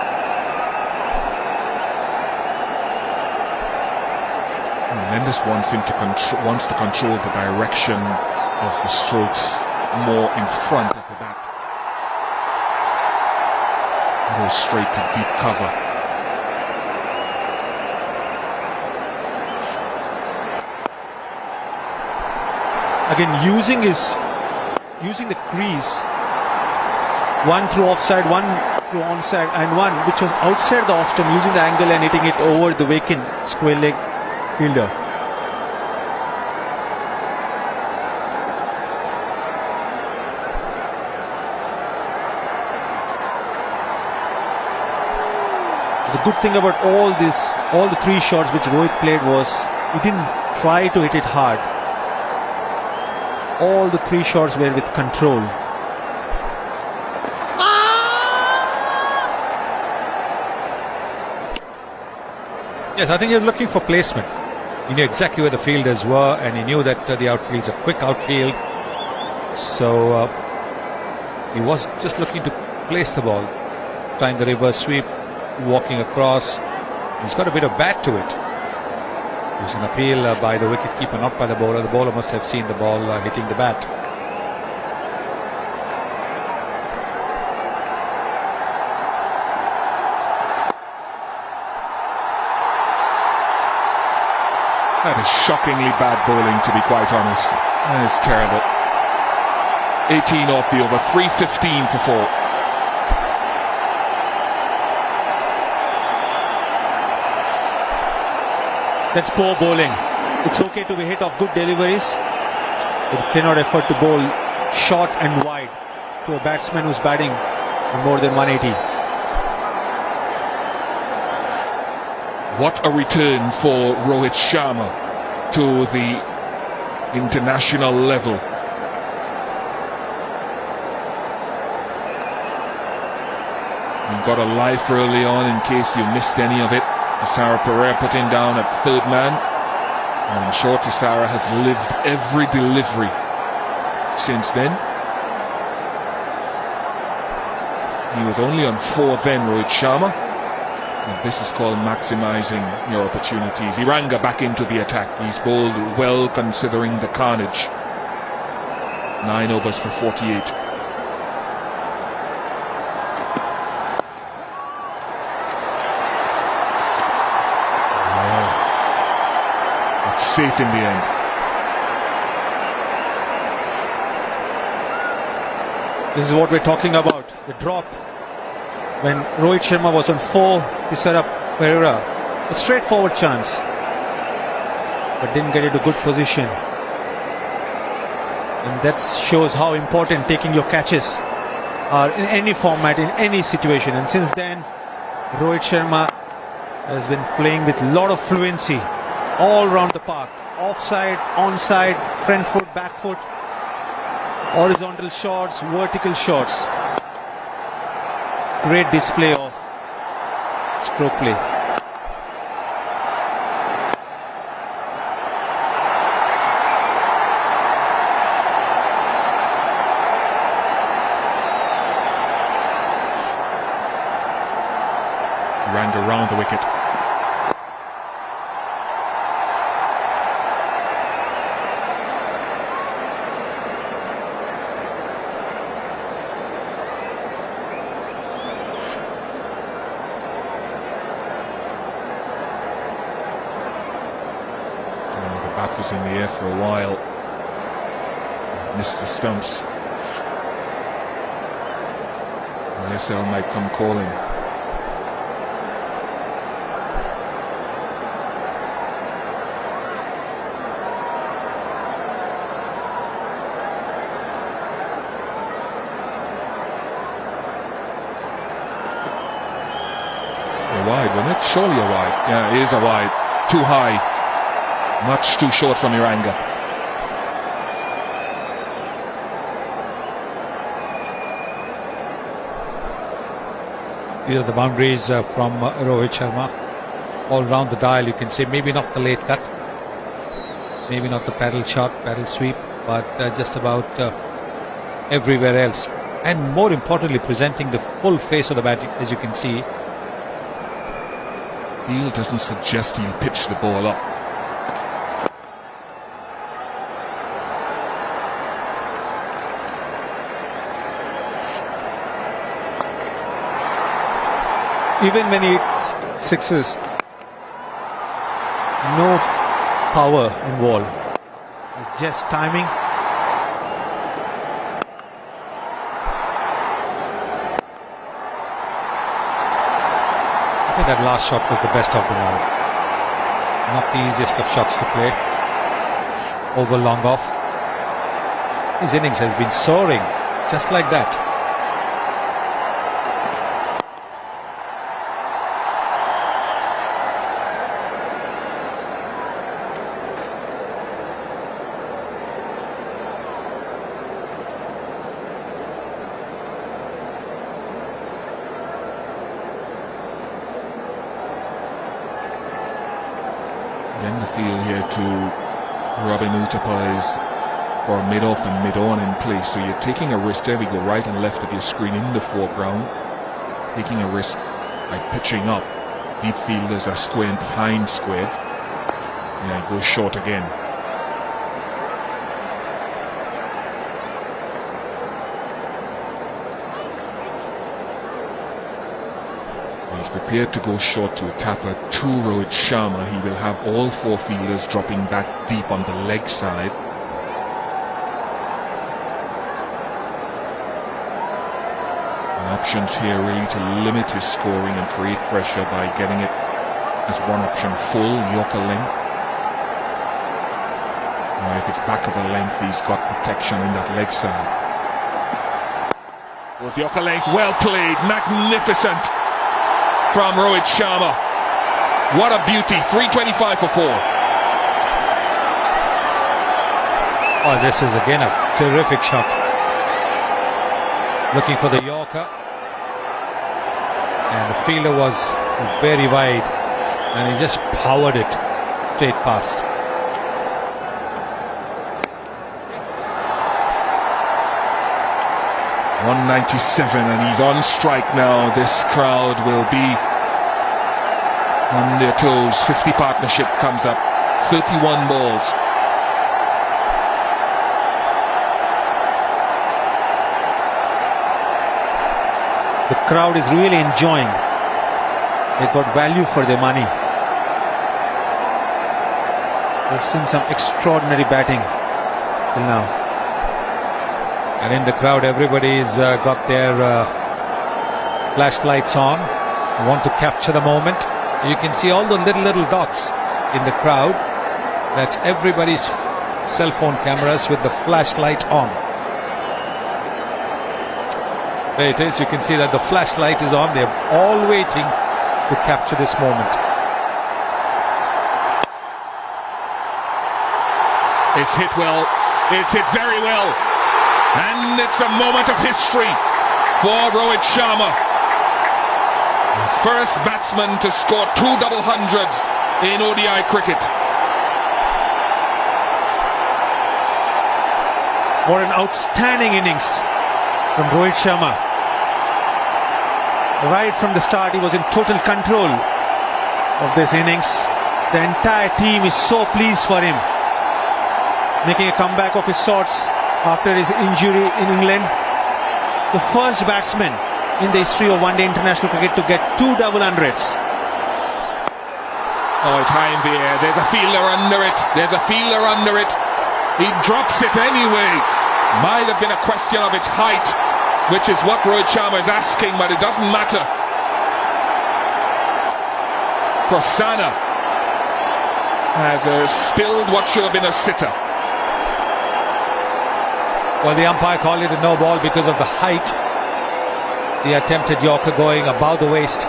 Mendes wants to control the direction of the strokes more in front of the bat. Go straight to deep cover. Again, using the crease, one through offside, one through onside, and one which was outside the off stump, using the angle and hitting it over the vacant square leg fielder. The good thing about all the 3 shots which Rohit played was he didn't try to hit it hard. All the 3 shots were with control. Yes, I think he was looking for placement. He knew exactly where the fielders were, and he knew that the outfield's a quick outfield. So he was just looking to place the ball, trying the reverse sweep, walking across. He's got a bit of bat to it. It was an appeal by the wicketkeeper, not by the bowler. The bowler must have seen the ball hitting the bat. That is shockingly bad bowling, to be quite honest. That is terrible. 18 off the over, 3:15 for 4. That's poor bowling. It's okay to be hit off good deliveries, but you cannot afford to bowl short and wide to a batsman who's batting more than 180. What a return for Rohit Sharma to the international level. You got a life early on in case you missed any of it. Tisara Pereira putting down at 3rd man. And I'm sure Tisara has lived every delivery since then. He was only on 4 then, Rohit Sharma. And this is called maximizing your opportunities. Iranga back into the attack. He's bowled well considering the carnage. 9 overs for 48. But safe in the end. This is what we're talking about. The drop. When Rohit Sharma was on 4, he set up Pereira. A straightforward chance, but didn't get into good position. And that shows how important taking your catches are in any format, in any situation. And since then, Rohit Sharma has been playing with a lot of fluency all around the park. Offside, onside, front foot, back foot, horizontal shots, vertical shots. Great display of stroke play. ran around the wicket. The bat was in the air for a while. Missed the stumps. ISL might come calling. A wide, wasn't it? Surely a wide. Yeah, it is a wide. Too high. Much too short from Iranga. These are the boundaries from Rohit Sharma. All round the dial, you can say maybe not the late cut, maybe not the paddle shot, paddle sweep, but just about everywhere else. And more importantly, presenting the full face of the bat, as you can see. Field doesn't suggest he'll pitch the ball up. Even when he hits sixes, no power involved. It's just timing. I think that last shot was the best of them all. Not the easiest of shots to play. Over long off. His innings has been soaring, just like that. Then the field here to Robin Utapai's for mid-off and mid-on in place. So you're taking a risk. There we go, right and left of your screen in the foreground. Taking a risk by pitching up. Deep fielders are square and behind square. Yeah, it goes short again. He's prepared to go short to a tapper to Rohit Sharma. He will have all four fielders dropping back deep on the leg side. And options here really to limit his scoring and create pressure by getting it as one option full, Yorker length. Now if it's back of a length, he's got protection in that leg side. Was Yorker length, well played, magnificent from Rohit Sharma. What a beauty, 325 for 4. Oh, this is again a terrific shot. Looking for the Yorker. And the fielder was very wide. And he just powered it straight past. .197 and he's on strike now. This crowd will be on their toes. 50 partnership comes up. 31 balls. The crowd is really enjoying. They got value for their money. We've seen some extraordinary batting till now. And in the crowd, everybody's got their flashlights on. Want to capture the moment. You can see all the little dots in the crowd. That's everybody's cell phone cameras with the flashlight on. There it is. You can see that the flashlight is on. They're all waiting to capture this moment. It's hit well. It's hit very well. And it's a moment of history for Rohit Sharma. First batsman to score 2 double hundreds in ODI cricket. What an outstanding innings from Rohit Sharma. Right from the start, he was in total control of this innings. The entire team is so pleased for him, making a comeback of his sorts after his injury in England. The first batsman in the history of one-day international cricket to get 2 double hundreds. Oh, it's high in the air. There's a fielder under it. There's a fielder under it. He drops it anyway. Might have been a question of its height, which is what Rohit Sharma is asking, but it doesn't matter. Prasanna has spilled what should have been a sitter. Well, the umpire called it a no ball because of the height. The attempted Yorker going above the waist.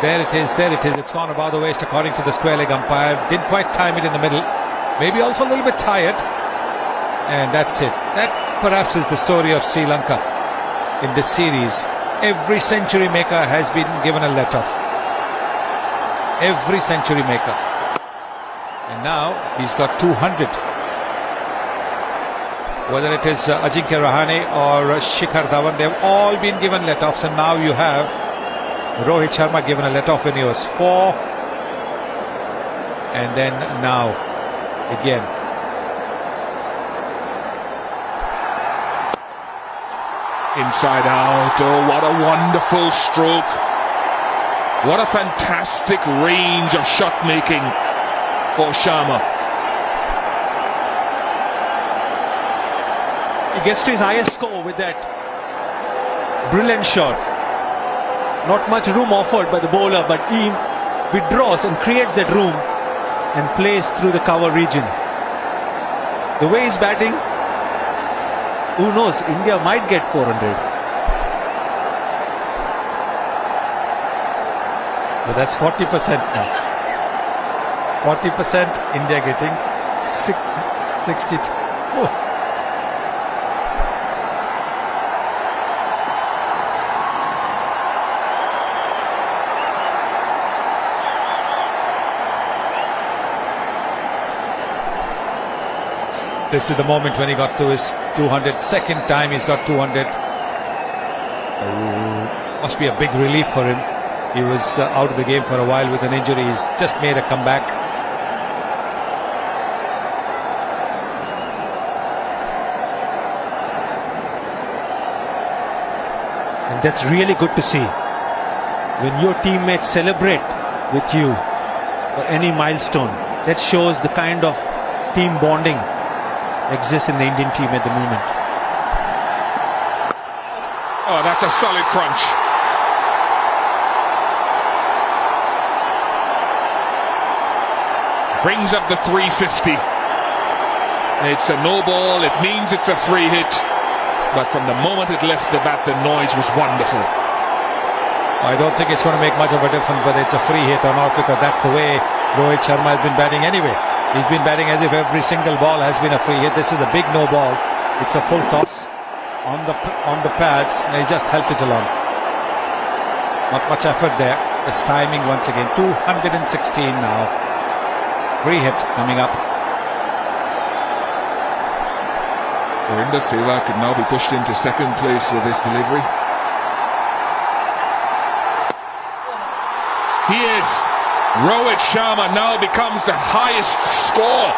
There it is, there it is. It's gone above the waist according to the square leg umpire. Didn't quite time it in the middle. Maybe also a little bit tired. And that's it. That perhaps is the story of Sri Lanka in this series. Every century maker has been given a let-off. Every century maker. And now he's got 200. Whether it is Ajinkya Rahane or Shikhar Dhawan, they've all been given let-offs, and now you have Rohit Sharma given a let-off when he was 4, and then now again. Inside out. Oh, what a wonderful stroke. What a fantastic range of shot making for Sharma. He gets to his highest score with that brilliant shot. Not much room offered by the bowler, but he withdraws and creates that room and plays through the cover region. The way he's batting, who knows, India might get 400. But that's 40% now. 40% India getting 62. Oh. This is the moment when he got to his 200. Second time he's got 200. Must be a big relief for him. He was out of the game for a while with an injury. He's just made a comeback. And that's really good to see. When your teammates celebrate with you for any milestone, that shows the kind of team bonding exists in the Indian team at the moment. Oh, that's a solid crunch. Brings up the 350. It's a no ball. It means it's a free hit. But from the moment it left the bat, the noise was wonderful. I don't think it's going to make much of a difference whether it's a free hit or not, because that's the way Rohit Sharma has been batting anyway. He's been batting as if every single ball has been a free hit. This is a big no ball. It's a full toss on the pads, and he just helped it along. Not much effort there. Just timing once again. 216 now. Free hit coming up. Virender Sehwag could now be pushed into second place with this delivery. He is. Rohit Sharma now becomes the highest score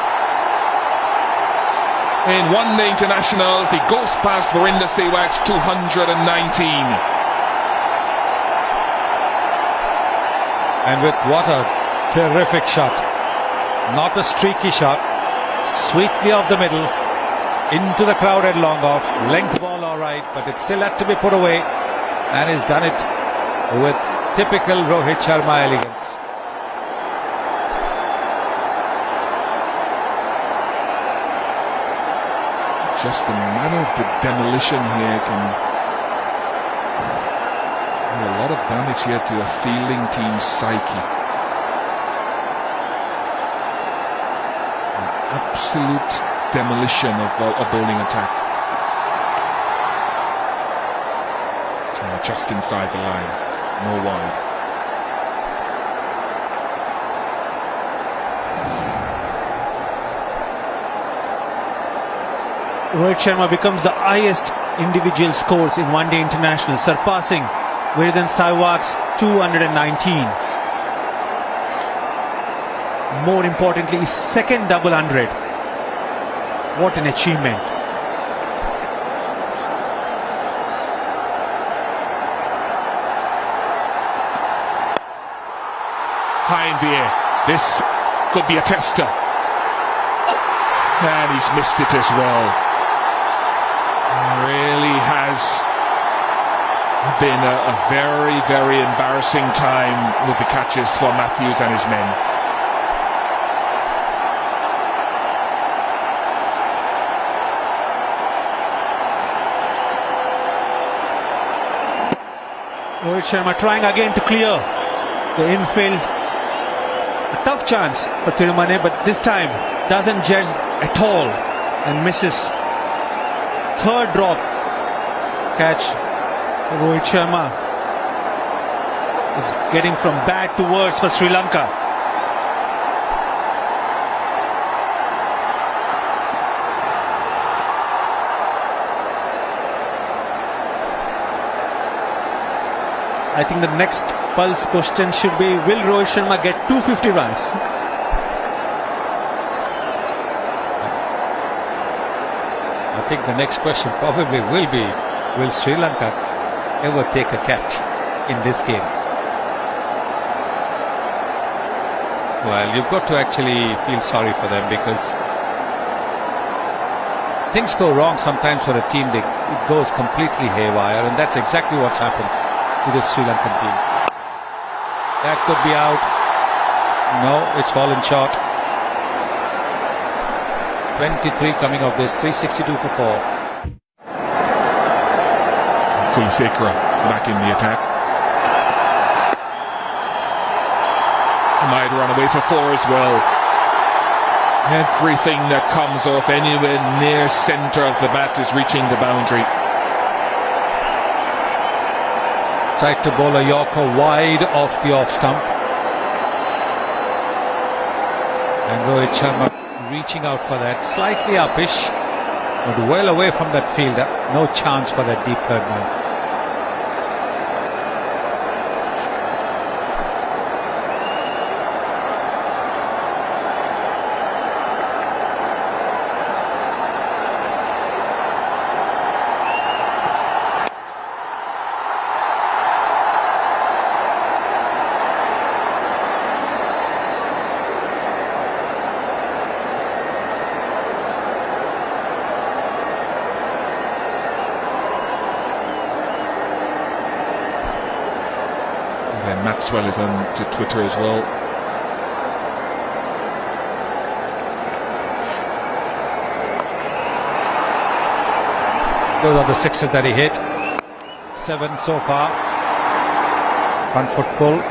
in one-day internationals. He goes past Virender Sehwag's 219. And with what a terrific shot. Not a streaky shot. Sweetly off the middle. Into the crowded long off. Length ball alright, but it still had to be put away. And he's done it with typical Rohit Sharma elegance. Just the manner of the demolition here can do a lot of damage here to a fielding team's psyche. An absolute demolition of a bowling attack. Oh, just inside the line, no wide. Rohit Sharma becomes the highest individual scores in one-day international, surpassing Within Sehwag's 219. More importantly, his second double 100. What an achievement. High in the air. This could be a tester. And he's missed it as well. Really has been a very, very embarrassing time with the catches for Matthews and his men. Rohit Sharma trying again to clear the infield. A tough chance for Tirumane, but this time doesn't judge at all and misses. Third drop catch for Rohit Sharma. It's getting from bad to worse for Sri Lanka. I think the next pulse question should be, will Rohit Sharma get 250 runs? I think the next question probably will be, will Sri Lanka ever take a catch in this game? Well, you've got to actually feel sorry for them, because things go wrong sometimes for a team. It goes completely haywire, and that's exactly what's happened to the Sri Lankan team. That could be out. No, it's fallen short. 23 coming off this, 362 for 4. Kulisekera back in the attack. Might run away for 4 as well. Everything that comes off anywhere near centre of the bat is reaching the boundary. Tried to bowl a Yorker wide off the off stump. And Rohit Sharma reaching out for that. Slightly uppish, but well away from that fielder. No chance for that deep third man. Maxwell is on to Twitter as well. Those are the 6s that he hit. 7 so far. Front foot pull.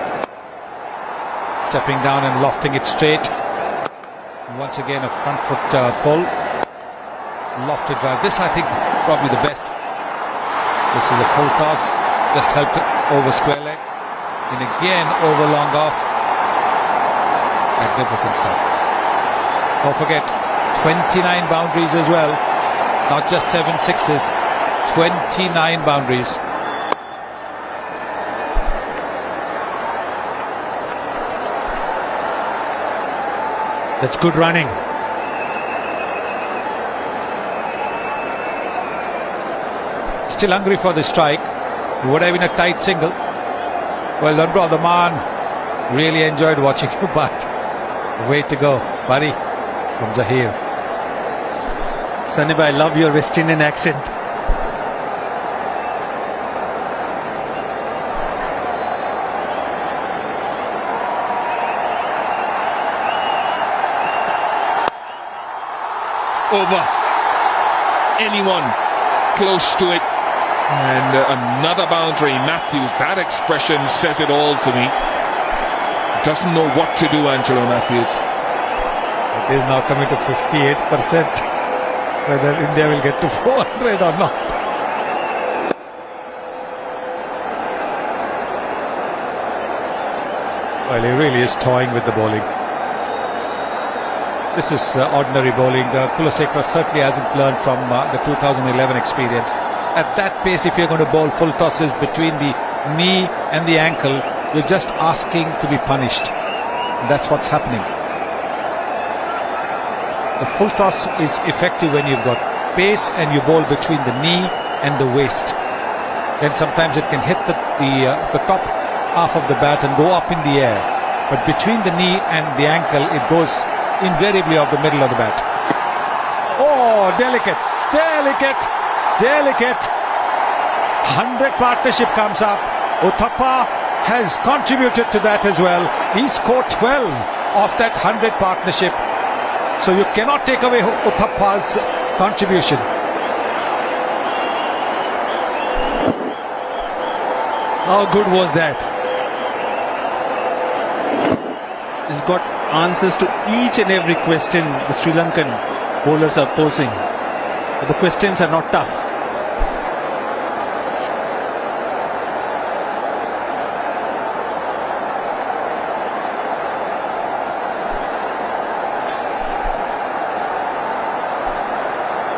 Stepping down and lofting it straight. Once again a front foot pull. Lofted drive. This, I think, probably the best. This is a full toss. Just helped over square leg. And again over long off. Magnificent stuff. Don't forget, 29 boundaries as well. Not just 7 6s. 29 boundaries. That's good running. Still hungry for the strike. It would have been a tight single. Well done, brother man. Really enjoyed watching you, but way to go, buddy, from Zahir. Sanibhai, I love your West Indian accent. Over anyone close to it. And another boundary. Matthews, that expression says it all for me. Doesn't know what to do, Angelo Matthews. It is now coming to 58%. Whether India will get to 400 or not. Well, he really is toying with the bowling. This is ordinary bowling. Kulisekera certainly hasn't learned from the 2011 experience. At that pace, if you're going to bowl full tosses between the knee and the ankle, you're just asking to be punished. That's what's happening. The full toss is effective when you've got pace and you bowl between the knee and the waist. Then sometimes it can hit the top half of the bat and go up in the air. But between the knee and the ankle, it goes invariably off the middle of the bat. Oh, delicate, delicate, delicate. 100 partnership comes up. Uthappa has contributed to that as well. He scored 12 of that 100 partnership. So you cannot take away Uthappa's contribution. How good was that? He's got answers to each and every question the Sri Lankan bowlers are posing. But the questions are not tough.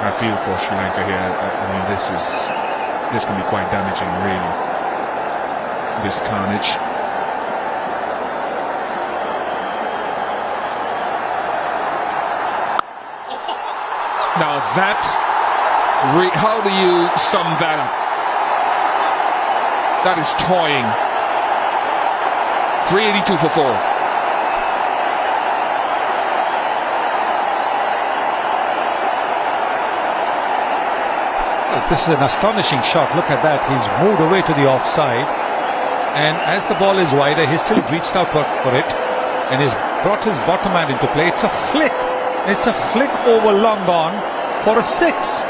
I feel for Sri Lanka here. I mean, this can be quite damaging, really. This carnage. Now that, how do you sum that up? That is toying. 382 for 4. This is an astonishing shot. Look at that. He's moved away to the offside. And as the ball is wider, he's still reached out for it. And he's brought his bottom hand into play. It's a flick. It's a flick over long on for a 6.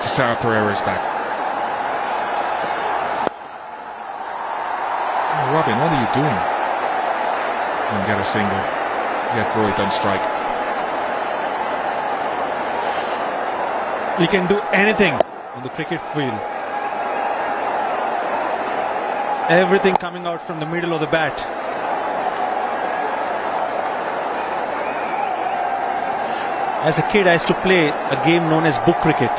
Sarah Pereira's back. Oh, Robin, what are you doing? And get a single. Get Rohit on strike. He can do anything on the cricket field. Everything coming out from the middle of the bat. As a kid, I used to play a game known as book cricket,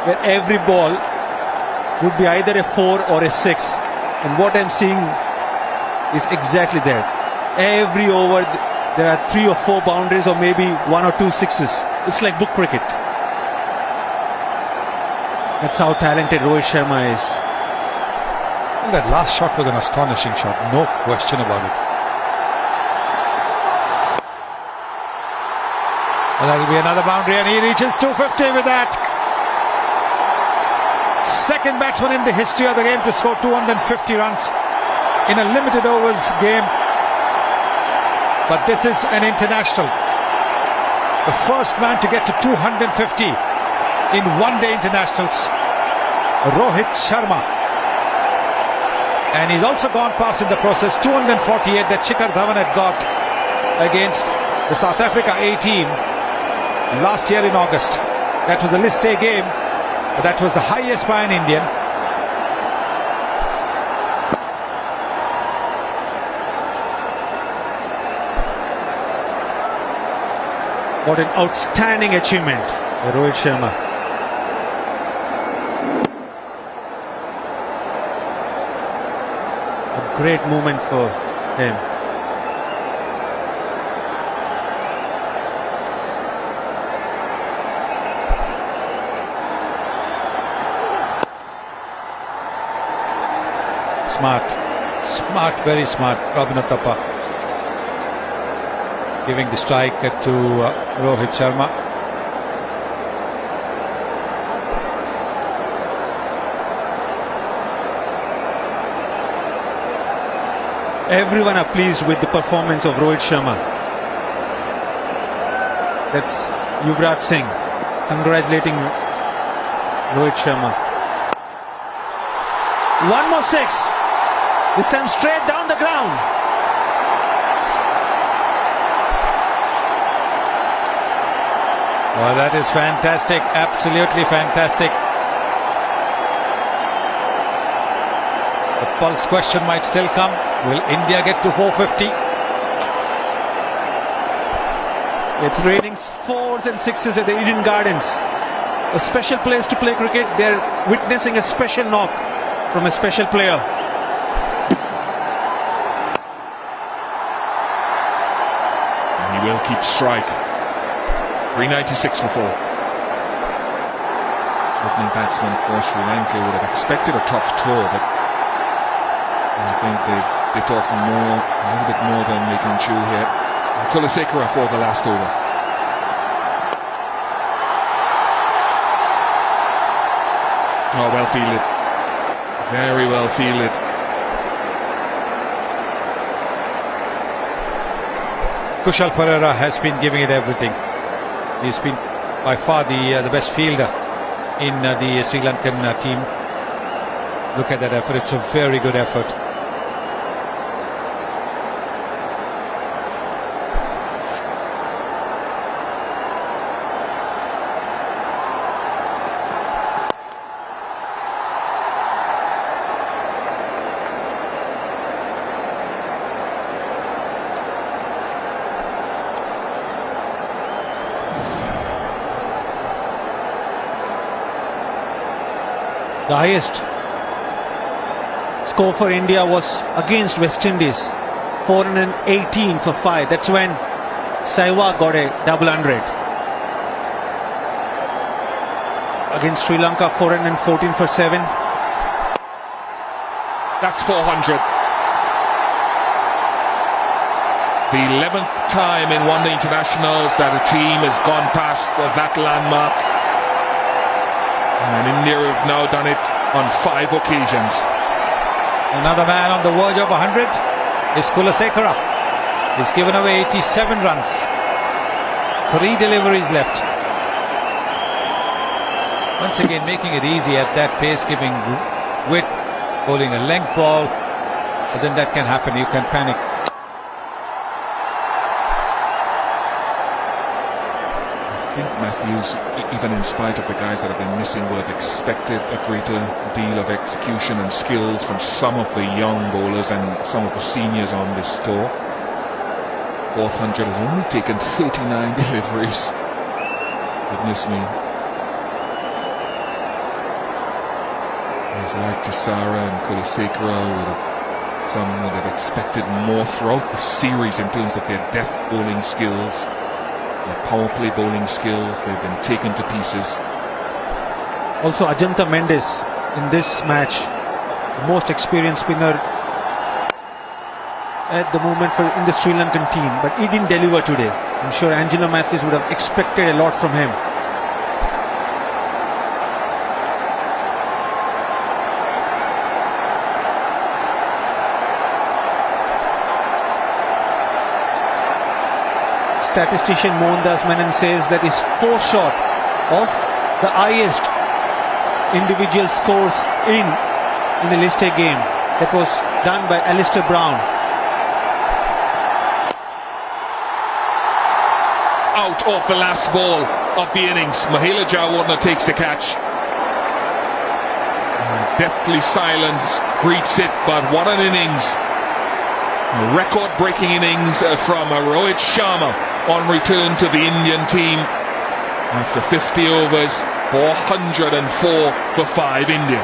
where every ball would be either a 4 or a 6. And what I'm seeing is exactly that. Every over, there are 3 or 4 boundaries or maybe 1 or 2 sixes. It's like book cricket. That's how talented Rohit Sharma is. And that last shot was an astonishing shot, no question about it. And that'll be another boundary, and he reaches 250 with that. Second batsman in the history of the game to score 250 runs in a limited overs game. But this is an international. The first man to get to 250 in one-day internationals, Rohit Sharma. And he's also gone past in the process 248 that Shikhar Dhawan had got against the South Africa A team last year in August. That was the list A game, but that was the highest by an Indian. What an outstanding achievement by Rohit Sharma. A great moment for him. Smart, very smart, Robin Uthappa. Giving the strike to Rohit Sharma. Everyone are pleased with the performance of Rohit Sharma. That's Yuvraj Singh congratulating Rohit Sharma. One more 6. This time straight down the ground. Well, that is fantastic, absolutely fantastic. The pulse question might still come. Will India get to 450? It's raining 4s and 6s at the Eden Gardens. A special place to play cricket. They're witnessing a special knock from a special player. And he will keep strike. 396 for 4. Opening batsman for Sri Lanka would have expected a tough tour, but I think they thought a little bit more than they can chew here. Kulasekaran for the last over. Oh, well fielded. Very well fielded. Kushal Perera has been giving it everything. He's been by far the best fielder in the Sri Lankan team. Look at that effort. It's a very good effort. The highest score for India was against West Indies, 418 for 5. That's when Sehwag got a double 100. Against Sri Lanka, 414 for 7. That's 400. The 11th time in one day internationals that a team has gone past that landmark. And India have now done it on 5 occasions. Another man on the verge of 100 is Kulasekaran. He's given away 87 runs. 3 deliveries left. Once again making it easy at that pace, giving width, bowling a length ball. But then that can happen, you can panic. I think Matthews, even in spite of the guys that have been missing, would have expected a greater deal of execution and skills from some of the young bowlers and some of the seniors on this tour. 400 has only taken 39 deliveries. Goodness me. Guys like Tisara and Kulasekaran would have expected more throughout the series in terms of their death bowling skills. Their power play bowling skills, they've been taken to pieces. Also Ajanta Mendes in this match, the most experienced spinner at the moment in the Sri Lankan team, but he didn't deliver today. I'm sure Angelo Matthews would have expected a lot from him. Statistician Mohandas Menon says that is 4 short of the highest individual scores in a List A game that was done by Alistair Brown. Out of the last ball of the innings, Mahela Jawardena takes the catch. Deathly silence greets it, but what an innings. A record-breaking innings from Rohit Sharma on return to the Indian team. After 50 overs, 404 for 5 India.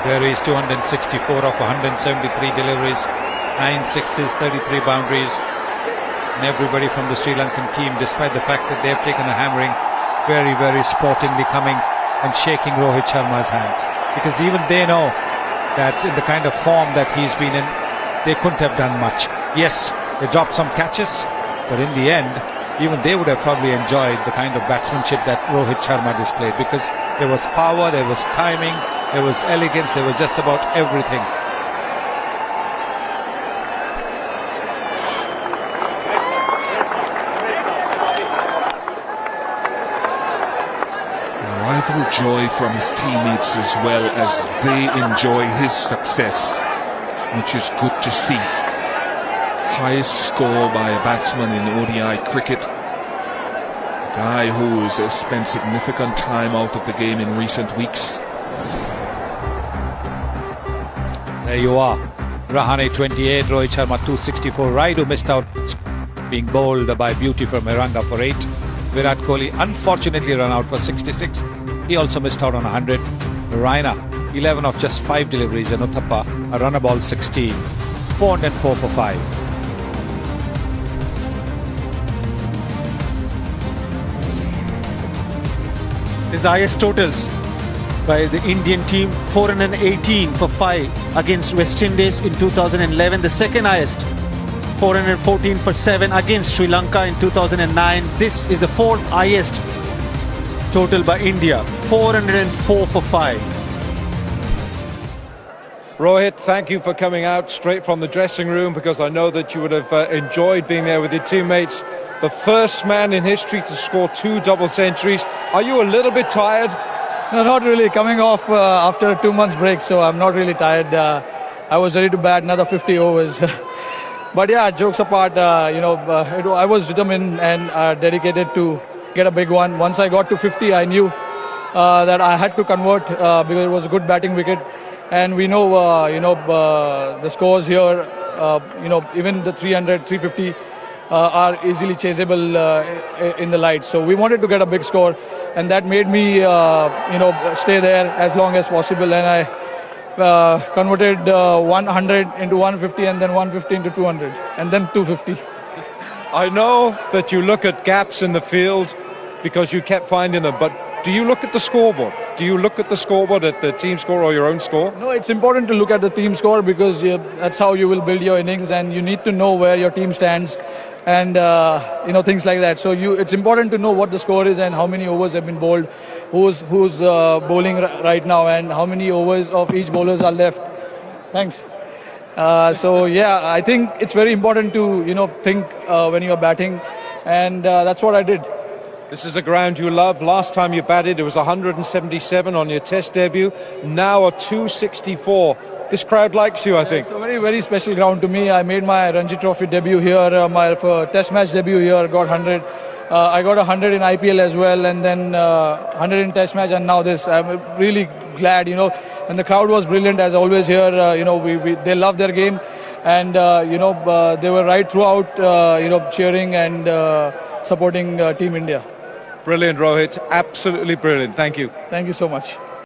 There is 264 of 173 deliveries, 9 sixes, 33 boundaries. And everybody from the Sri Lankan team, despite the fact that they've taken a hammering, very, very sportingly coming and shaking Rohit Sharma's hands. Because even they know that in the kind of form that he's been in, they couldn't have done much. Yes, they dropped some catches, but in the end, even they would have probably enjoyed the kind of batsmanship that Rohit Sharma displayed, because there was power, there was timing, there was elegance, there was just about everything. Rival joy from his teammates as well as they enjoy his success, which is good to see. Highest score by a batsman in ODI cricket. A guy who has spent significant time out of the game in recent weeks. There you are. Rahane 28, Rohit Sharma 264. Raidu missed out, being bowled by Beauty from Eranga for 8. Virat Kohli unfortunately run out for 66. He also missed out on 100. Raina 11 of just 5 deliveries, and Uthappa a runner ball 16. 404 for 5. This is the highest totals by the Indian team. 418 for 5 against West Indies in 2011. The second highest, 414 for 7 against Sri Lanka in 2009. This is the fourth highest total by India, 404 for 5. Rohit, thank you for coming out straight from the dressing room, because I know that you would have enjoyed being there with your teammates. The first man in history to score 2 double centuries. Are you a little bit tired? No, not really. Coming off after a 2 months break, so I'm not really tired. I was ready to bat another 50 overs. But yeah, jokes apart, I was determined and dedicated to get a big one. Once I got to 50, I knew that I had to convert because it was a good batting wicket. And we know, the scores here, even the 300, 350 are easily chaseable in the lights. So we wanted to get a big score, and that made me, stay there as long as possible. And I converted 100 into 150, and then 150 into 200, and then 250. I know that you look at gaps in the field because you kept finding them, but do you look at the scoreboard? Do you look at the scoreboard, at the team score or your own score? No, it's important to look at the team score, because that's how you will build your innings, and you need to know where your team stands, and things like that. So it's important to know what the score is and how many overs have been bowled, who's bowling right now, and how many overs of each bowlers are left. Thanks. So yeah, I think it's very important to think when you are batting, and that's what I did. This is a ground you love. Last time you batted, it was 177 on your Test debut. Now a 264. This crowd likes you, I think. It's a very, very special ground to me. I made my Ranji Trophy debut here, my Test match debut here, got 100. I got 100 in IPL as well, and then 100 in Test match, and now this. I'm really glad, and the crowd was brilliant as always here. They love their game, and they were right throughout, cheering and supporting Team India. Brilliant, Rohit. Absolutely brilliant. Thank you. Thank you so much.